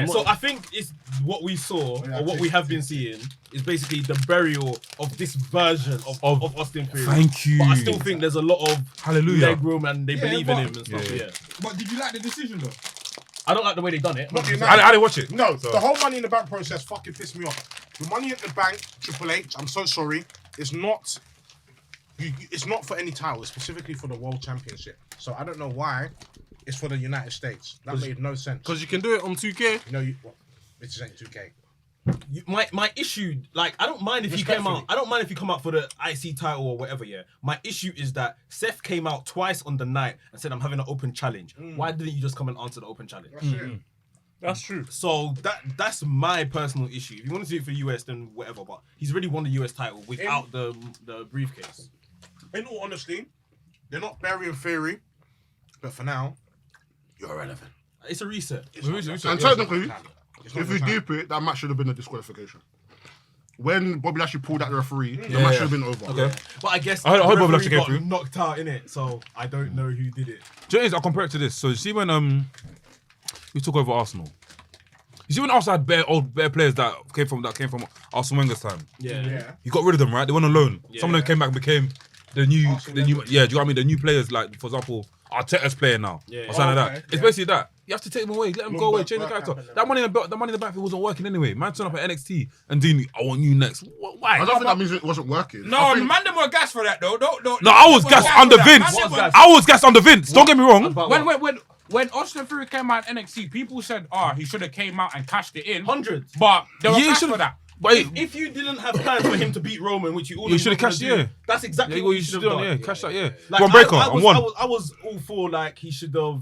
So I think it's what we saw, or what we have been seeing, is basically the burial of this version of Austin Theory. Thank you. But I still think there's a lot of Hallelujah. leg room and they believe in him and stuff. Yeah. But did you like the decision though? I don't like the way they done it. Not the I didn't watch it. No, the whole Money in the Bank process fucking pissed me off. The Money in the Bank, Triple H, I'm so sorry, it's not for any title. It's specifically for the World Championship. So I don't know why it's for the United States. That made no sense. Because you can do it on 2K. This ain't 2K. My issue, like, I don't mind if you came out. I don't mind if you come out for the IC title or whatever. Yeah. My issue is that Seth came out twice on the night and said, "I'm having an open challenge." Why didn't you just come and answer the open challenge? That's true. So that's my personal issue. If you want to do it for the US, then whatever. But he's already won the US title without the briefcase. In all honesty, they're not burying Theory, but for now, you're irrelevant. It's a reset. And technically, if you deep it, that match should have been a disqualification. When Bobby Lashley pulled out the referee, the match should have been over. Okay. But I guess I hope the Lashley referee came through. got knocked out in it, so I don't know who did it. Do you know what it is? I'll compare it to this. So you see when we took over Arsenal. You see when Arsenal had bare players that came from Arsene Wenger's time. Yeah. You got rid of them, right? They went on loan. Yeah. Some of them came back and became the new. Do you know what I mean? The new players, like for example, Arteta's playing now. Yeah. Or something like that. It's basically that. You have to take them away, let them go away, change the character. That money in the bank wasn't working anyway. Man turned up at NXT and doing, I want you next. Why? I don't think that means it wasn't working. No, Mandem were gas for that though. No, I was gassed under Vince. I was gassed under Vince. Don't get me wrong. When Austin Theory came out in NXT, people said, he should have came out and cashed it in. Hundreds. But they were Yeah, gas should've- for that. But If you didn't have plans for him to beat Roman, which you all you should have cashed, yeah. That's exactly what you should have done. Yeah, cash that, yeah. Like, One breaker, I and one. was all for like he should have.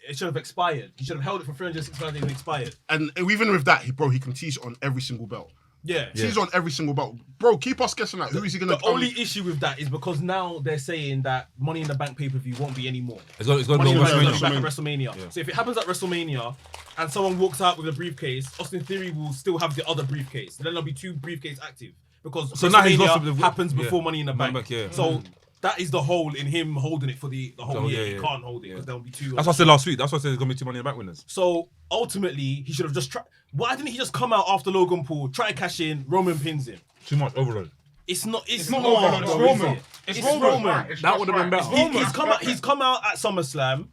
It should have expired. He should have held it for 365 days and expired. And even with that, he can tease on every single belt. Yeah. Tease on every single belt. Bro, keep us guessing that. Who is he going to The only issue with that is because now they're saying that Money in the Bank pay-per-view won't be anymore. It's going to Money go in the Bank WrestleMania. is back at WrestleMania. So if it happens at WrestleMania and someone walks out with a briefcase, Austin Theory will still have the other briefcase. Then there'll be two briefcases active because So now he's lost WrestleMania happens before Money in the Bank. Yeah. So that is the hole in him holding it for the whole year. yeah, He can't hold it because there'll be two. That's what I said last week. That's what I said there's going to be 2 Money in the Bank winners. So ultimately, he should have just tried. Why didn't he just come out after Logan Paul, try to cash in, Roman pins him? Too much overload. It's not overload, it's Roman. It's Roman. Roman. That would have been better. He's come out at SummerSlam.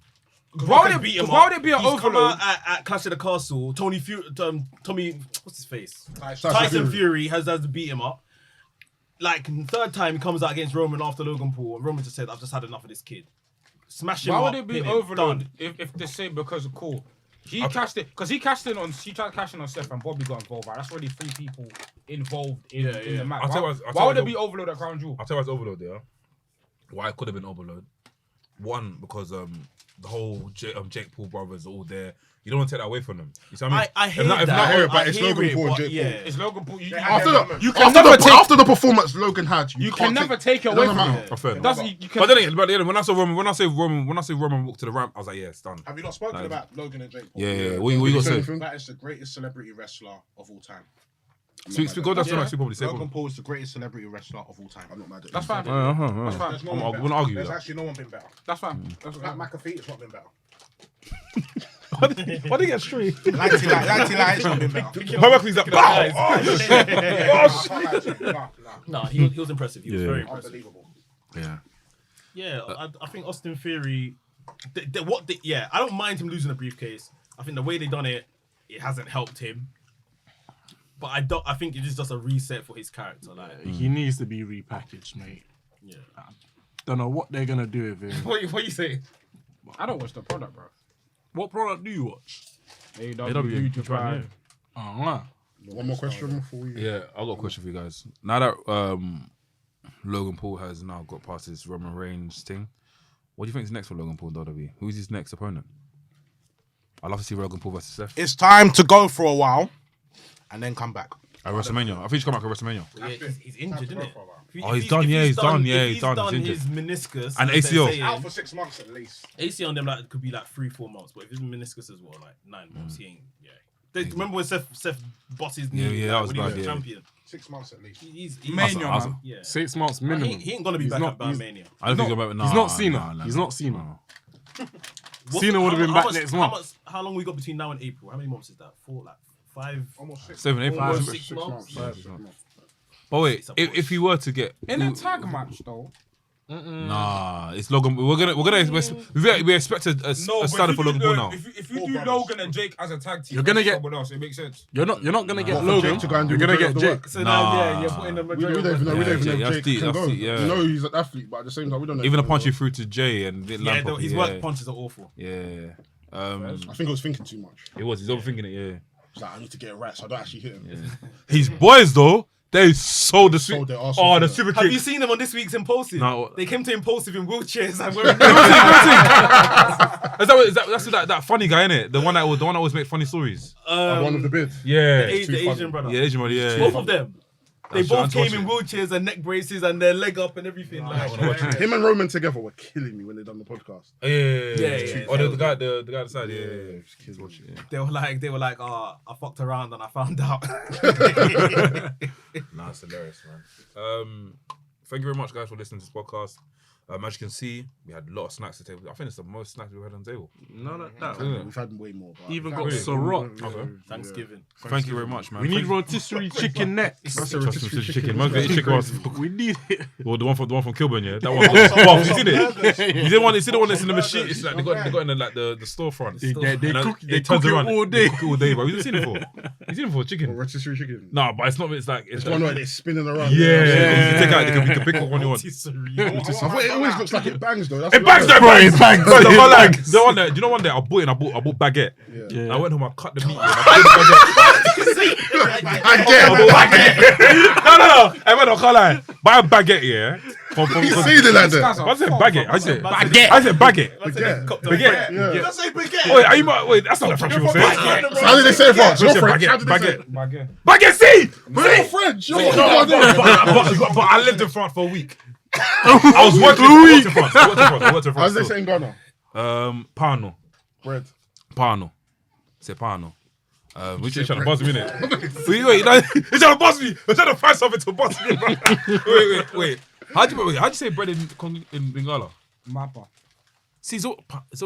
Why would beat him why up. would it be an He's come overload? out at Clash of the Castle. Tommy, what's his face? Tyson Tyson Fury has to beat him up. Like third time he comes out against Roman after Logan Paul, and Roman just said, "I've just had enough of this kid." Smash him Why up. would it be pin him, overload done. if they say because of Cole? He cashed it because he tried to cash in on Seth and Bobby got involved. Right? That's already 3 people involved in the match. I'll tell you Why what would it it's be overload at Crown Jewel? I'll tell you why it's overload there. Why it could have been overload. One, because the whole Jake Paul brothers are all there. You don't want to take that away from them. You see what I mean? I hear that. but it's Logan Paul and Jake Paul. It's Logan Paul. After the performance Logan had, You can never take it away from him. Fair That's- enough. you can- But then when I saw Roman walk to the ramp, I was like, yeah, it's done. Have you not spoken about Logan and Jake Paul? Yeah. What you got to say? That is the greatest celebrity wrestler of all time. Go down to next week probably. Logan Paul is the greatest celebrity wrestler of all time. I'm not mad at it. That's fine. That's fine. There's no I'm one gonna better. argue There's that. actually no one been better. That's fine. That's Pat fine. McAfee, it's not been better. Why did he get straight? Lighty light, it's not been better. My McAfee's up there. No, he was impressive. He was very impressive. Unbelievable. Yeah. Yeah, I think Austin Theory. I don't mind him losing a briefcase. I think the way they done it hasn't helped him. But I think it is just a reset for his character. Like He needs to be repackaged, mate. yeah. Don't know what they're gonna do with him. What you say? I don't watch the product, bro. What product do you watch? AW Japan. One more question before we. Yeah, I got a question for you guys. Now that Logan Paul has now got past his Roman Reigns thing, what do you think is next for Logan Paul in WWE? Who's his next opponent? I'd love to see Logan Paul versus Seth It's time to go for a while, and then come back. at WrestleMania. I think he should come back at WrestleMania. Yeah, he's injured, isn't it? Oh, he's done. Yeah, he's done. Yeah, he's done. He's His injured. meniscus And as they're ACL. saying, Out for 6 months at least. ACL on them like could be like 3-4 months, but if his meniscus as well, like 9 months, he ain't. Yeah. Remember when Seth bust his knee? Yeah, that was when he bad, was yeah. champion. 6 months at least. He's Mania, Awesome. man. yeah. 6 months minimum. He ain't gonna be back at Mania. I don't think he's about. He's not Cena. He's not Cena. Cena would have been back next month. How long we got between now and April? How many months is that? 4, like 5, Almost 6. 7, 8, almost 5. 6 months. But wait, if he were to get In a tag match, though. nah, it's Logan. We expect a standard for Logan Paul now. If you do Logan and Jake as a tag team, You're gonna versus get- someone else. It makes sense. You're not gonna get for Logan. Jake to go and do You're gonna majority get of the Jake. So Nah. now, yeah, you're putting the We majority. don't even know. We don't even know Yeah, if Jake can go. yeah. We know he's an athlete, but at the same time, we don't know. Even if a he punch can you through to Jay and didn't land Yeah, properly, his work punches are awful. Yeah. go. I think I was thinking too much. It was. He's overthinking it. Yeah. It's like, I need to get it right, so I don't actually hit him. His boys though, they sold the Sold their arse Oh, off, the yeah. super Have you kick. seen them on this week's Impulsive? No. They came to Impulsive in wheelchairs and wearing. That's that funny guy, innit? The one that always make funny stories. One of the bid. Yeah. The Asian brother. Yeah, Asian buddy. Yeah. Both of them. They I'm both trying to came in watch wheelchairs and neck braces and their leg up and everything. Him and Roman together were killing me when they done the podcast. Yeah. Oh, the guy at the side. Yeah. Kids watch it. Yeah. They were like, oh, I fucked around and I found out. Nah, it's hilarious, man. Thank you very much, guys, for listening to this podcast. As you can see, we had a lot of snacks at the table. I think it's the most snacks we've had on the table. No, that. We've had way more. But Even we've got had- Ciroc. Okay. Thanksgiving. Thank you very much, man. We need Thank- rotisserie chicken next. That's a Trust me, rotisserie chicken. Man, get chicken was. We need it. Well, the one from Kilburn, yeah. That one. Well, you seen it? You see the one that's in the machine. It's like they got in the storefront. They And cook it it turns around. all day. They cook it all day, bro. You've seen it before. You've seen it before, chicken. rotisserie chicken. No, but it's not. It's like It's one where they're spinning around. Yeah. You can take out. You can pick what one you want. I thought it always looks like it bangs though. That's It what bangs, I- though, bro. It bangs. It Like the one there. Do you know one day I bought baguette. Yeah. I went home. I cut the meat. I put the baguette. No. I went. I can't lie. Buy a baguette, yeah. You see it like that? I said baguette. I said Baguette. I said baguette. Baguette. Yeah. Let's say baguette. Wait, that's not the French people say. How did they say it for? They Your said French. How baguette. did they say it? Baguette, see? We're all French. You're No, not but I lived in France for a week. I was working in France. I worked in How's France. they say in Ghana? Pano. Bread. Pano. Say pano. Which is trying to buzz me, innit? Wait, you're trying to buzz me. You're trying to find something to buzz me, bro. Wait. How'd you say bread in Bengala? Mappa. See, it's always it's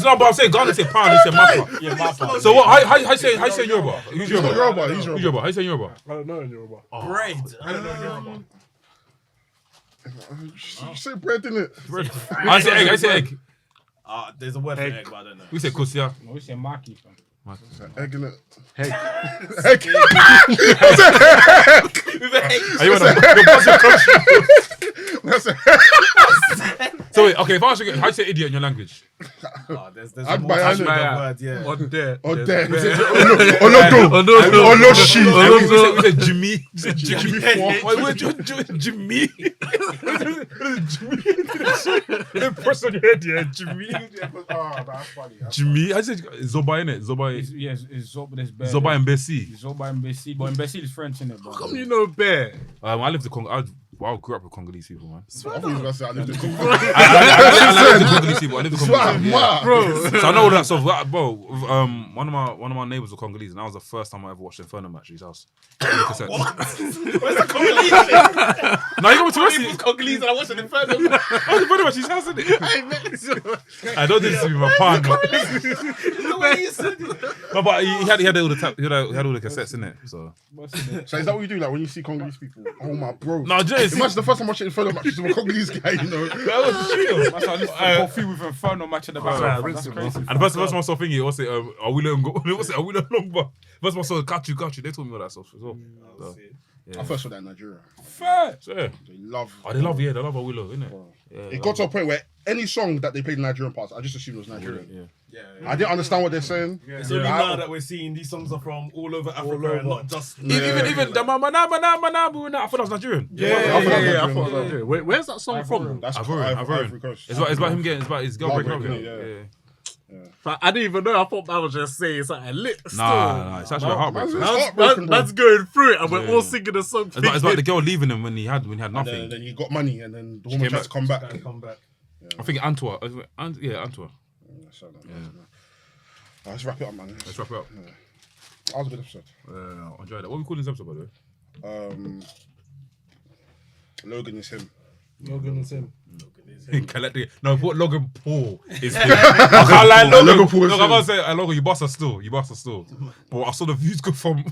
not, but I'm saying Ghana say pound, they say mappa. Yeah, Mappa. So what? How you say Yoruba? Who's He's not Yoruba? Yoruba. He's Who's Yoruba. Yoruba? How you say Yoruba? I don't know in Yoruba. Bread. I don't know Yoruba. You say bread, innit? I say egg. There's a word for egg, but I don't know. We say kosia. No, we say Maki, fam. Egg in it. Egg. Egg. Are you on a That's a So wait, okay, if I ask you, how you say idiot in your language? There's I'd a more buy technical it. word, yeah. On there. or dead. Oh no, she. We say Jimmy. Jimmy. Wait, Jimmy. The person on your head, yeah, Jimmy. Oh, that's funny. Jimmy. I said Zoba, innit? Zoba. Yes, it's Zoba. There's Bear. Zoba and Bessie. Zoba and Bessie. But Bessie is French, innit, bro? Come you know bear. I lived in Congo. Well, I grew up with Congolese people, man. I thought you were gonna say I lived in Congo. I lived in Congolese people. I lived in Congolese people. Yeah. Bro. So I know all that stuff. Bro, one of my neighbours were Congolese, and that was the first time I ever watched an Inferno match at his house. Where's the Congolese? No, you got to Rusty. Congolese and I watched an Inferno. Oh, the Inferno match, his house, isn't it? I don't think this is my partner. The way you said it. No, but he had all the cassettes in it. So So is that what you do? Like when you see Congolese people? Oh my bro. no, Jay. Imagine the first time I watched it in front of matches with a Congolese guy, you know. That was chill. That's why I listened to Kofi with Inferno match in the background. That's crazy. And the first time I saw thinking, what's it? Are we letting go? What's it? Are we letting long? First time I saw got you. They told me all that stuff as well. So, I first saw that in Nigeria. Fair. so yeah. They love. They love Awilo, innit? Yeah, It got to a point where any song that they played in Nigerian parts, I just assumed it was Nigerian. Yeah. I didn't understand what they're saying. It's only now that we're seeing these songs are from all over Africa and not just. Even the Manabu, I thought that was Nigerian. I thought it was Nigerian. Where's that song from? That's Ivory Coast. It's about him getting. It's about his girl breaking up. Yeah. I didn't even know. I thought that was just saying something lit. Nah, it's actually a heartbreak. That's going through it, and we're all singing the song. It's like the girl leaving him when he had nothing. And then he got money, and then the woman tried to come back. I think Antwerp. Yeah, Antwerp. Let's wrap it up, man. Let's wrap it up. That was a good episode. I enjoyed it. What are we calling this episode, by the way? Logan Is Him. Logan Is Him. No, what Logan Paul is him. I can't lie, Logan Paul is him. I can't say, Logan, you bust us still. But I saw the views go from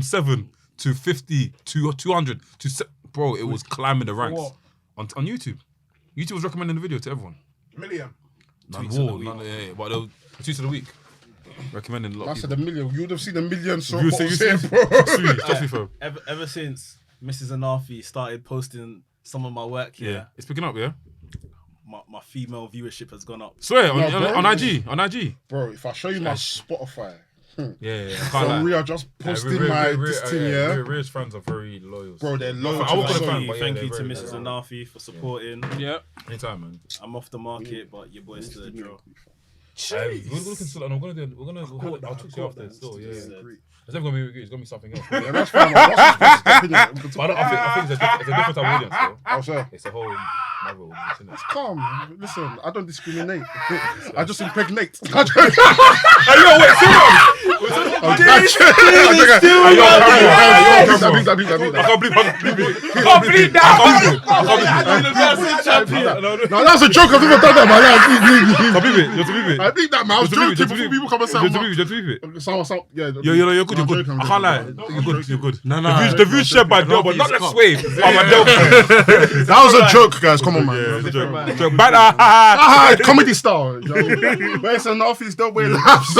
7 to 50 to 200 to bro, it was climbing the ranks on YouTube. YouTube was recommending the video to everyone. Million. But they were tweets of the week. Recommending a lot. I said a million. You would have seen a million so You bottles see, here, bro. just before. Ever since Mrs. Anafi started posting some of my work here, Yeah, it's picking up. Yeah, my female viewership has gone up. swear No, bro. on IG. Bro, if I show you my Spotify, Yeah. I so can't lie. we are just posting this thing, yeah. Rhea's fans are very loyal. Bro, they're loyal. I won't to call the them show. fan, but Thank yeah, you to they're Mrs. very- Anafi for supporting. Yeah. Anytime, man. I'm off the market, but your boy still a draw. We're looking still, and I'll talk to you after. Still, yeah. It's never gonna be. It's gonna be something else. Yeah, that's fine. Man. What's the opinion? We can talk But I think it's a different type of audience. Though. I'll say. It's a whole other audience, isn't it? Calm. Listen, I don't discriminate. I just impregnate. I can't believe that. No, that was a joke. I've never done that, man. You I think that, man. I was joking before people come and say, yeah, you're good. I can't lie. You're good. No. The views shared by Del, but not let's sway. that was a joke, guys. Come on, man. Joke. Bad. Comedy style. Where's an office? Don't wear laps.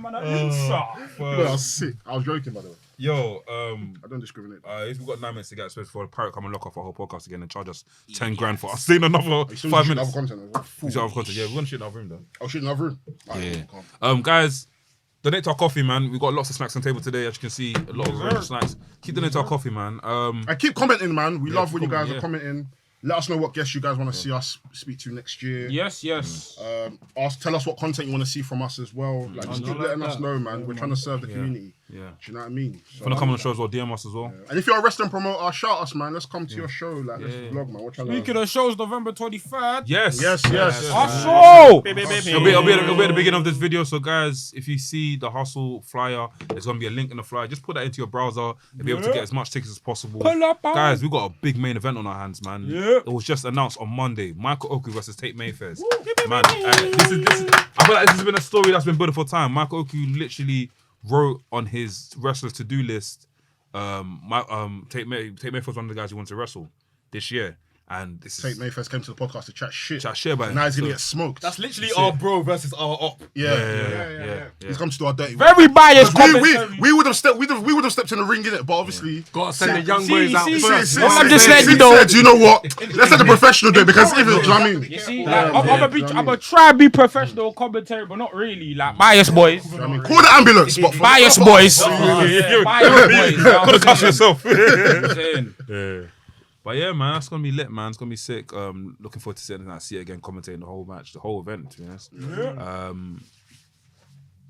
I was sick. I was joking, by the way. Yo, I don't discriminate. if we've got 9 minutes to get space for a pirate come and lock off our whole podcast again and charge us 10 grand for us saying another 5 minutes. Content as well. We should have content. Yeah, we're gonna shoot in our room though. Oh, shit, another room. Yeah. Guys, donate to our coffee, man. We've got lots of snacks on the table today. As you can see, a lot of range of snacks. Keep donating to our coffee, man. I keep commenting, man. We love when you guys comment, are commenting. Let us know what guests you guys want to see us speak to next year. Yes. Tell us what content you want to see from us as well. Like, just keep letting us know, man. We're trying to serve the community. Yeah. Do you know what I mean? If you want to come on the show as well, DM us as well. And if you're a wrestling promoter, shout us, man. Let's come to your show. Like, let's vlog, man. We're trying Speaking of shows, November 23rd. Yes. Hustle! It'll be at the beginning of this video. So, guys, if you see the Hustle flyer, there's going to be a link in the flyer. Just put that into your browser. You'll be able to get as much tickets as possible. Guys, we've got a big main event on our hands, man. Yeah. It was just announced on Monday. Michael Oku versus Tate Mayfair. Man, this is. I feel like this has been a story that's been building for time. Michael Oku literally wrote on his wrestlers to-do list. Tate Mayfair was one of the guys who wanted to wrestle this year. And this Tate Mayfair came to the podcast to chat shit. About it. Now he's going to get smoked. That's literally our bro versus our op. Yeah. He's come to do our dirty. Very biased We would have stepped. We would have stepped in the ring in it, but obviously Gotta send the young boys out first. I'm just letting you know. Do you know what? Let's let the professional do it because if do you know what I mean? You see, I'm gonna try and be professional commentary, but not really. Like bias boys. I mean, call the ambulance. But Bias boys. Could have cussed yourself. Yeah. But yeah, man, that's gonna be lit, man. It's gonna be sick. Looking forward to seeing that. See it again, commentating the whole match, the whole event. To be honest.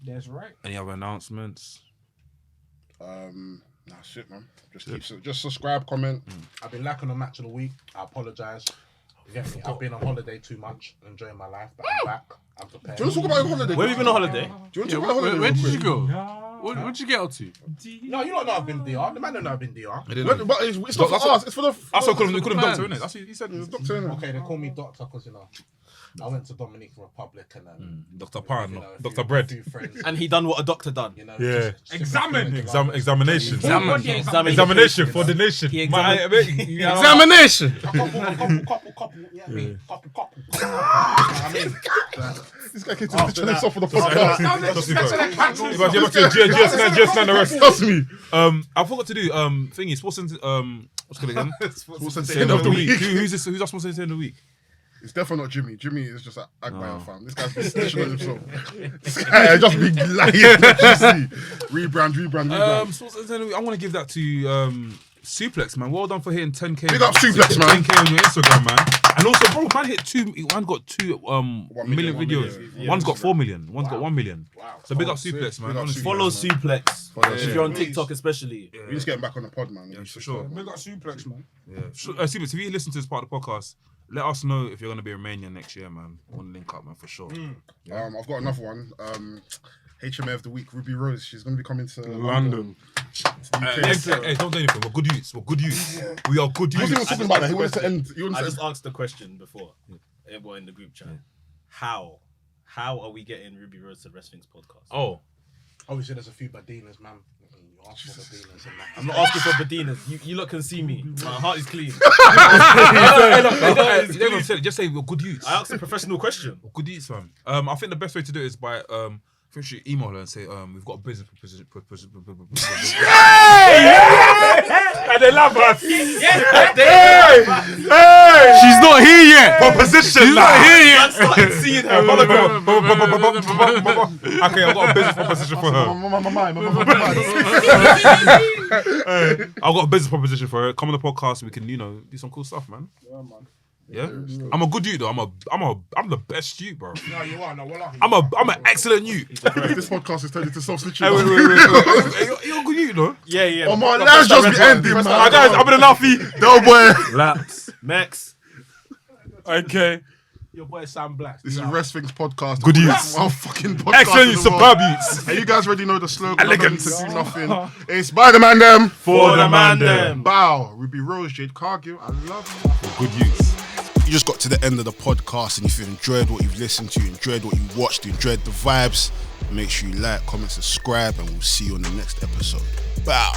That's right. Any other announcements? Nah, shit, man. Just subscribe, comment. I've been lacking on match of the week. I apologise. You get me? I've been on holiday too much, enjoying my life, but I'm back. I'm prepared. Do you want to talk about your holiday? Where have you been on holiday? Do you want to talk about holiday? Where real did you quick? go? What did you get up to? No, you don't know I've been DR. The man don't know I've been DR. But it's not for us. It's for the. That's what we call him doctor, innit? That's what he said. It's doctor, innit? Okay, they call me doctor because, you know, I went to Dominican Republic and Dr. Pan, you know, a Dr. few- Bread. few friends, And he done what a doctor done. you know, Yeah. Examine. Examination. Examination. For the nation. He Examination. couple, yeah, me, couple. I mean, This guy came to pitching himself for the podcast. GS9 the rest. Trust me. I forgot to do thingy. Sports what's good again? Sports Entertainment of the week. Who's our sports entertainment of the week? It's definitely not Jimmy. Jimmy is just an Agbayan fam. This guy's been snitching on himself. This guy just be lying. Rebrand. Sports entertainment of the week. I want to give that to Suplex, man. Well done for hitting 10k. Big up Suplex, man. 10k on your Instagram, man. And also, bro, man got 2 million videos. million. One's got 4 million. One's got 1 million. wow. So big up sick. Suplex, man. Big up Honestly. Suplex. Follow Suplex. If you're on TikTok, especially. We're just getting back on the pod, man. Yeah, for sure. We got suplex, man. Yeah. Suplex, if you listen to this part of the podcast, let us know if you're going to be in Romania next year, man. Want to link up, man, for sure. I've got another one. HMA of the week, Ruby Rose. She's going to be coming to London. Hey, don't do anything. We're good youths. We are good He wasn't even youths. talking about that. He wanted to end. I just asked the question before. Everyone in the group chat. How are we getting Ruby Rose to WRESTHINGS podcast? Oh. Obviously, there's a few badinas, man. You ask for badinas and that. I'm not asking for badinas. You lot can see me. My heart is clean. Just say we're good youths. I asked a professional question. We're good youths, man. I think the best way to do it is by I think you should email her and say we've got a business proposition. And they love us. She's not here yet. Proposition. She's not here yet. I started seeing her. Okay, I've got a business proposition for her. I've got a business proposition for her. Come on the podcast, we can, do some cool stuff, man. Yeah, man. Yeah, I'm a good youth though. I'm the best youth, bro. No, you are. No, well, I'm an excellent youth. This podcast is turning into self-snitching. Hey, wait. You're a good youth, though. Yeah. Oh my, let's just be ending, man. Guys, I'm in an Alfie. No boy. Laps. Max. Okay. your boy Sam Black. This is WRESTHINGS podcast. Good youths. One fucking podcast. Excellent, in the superb world. youths. And you guys already know the slogan. I don't need to Elegance. do nothing. It's by the Mandem. For the Mandem. Bow. Ruby Rose, Jade Cargill. I love you. Good youths. You just got to the end of the podcast, and if you've enjoyed what you've listened to, enjoyed what you watched, enjoyed the vibes, make sure you like, comment, subscribe, and we'll see you on the next episode. Bow.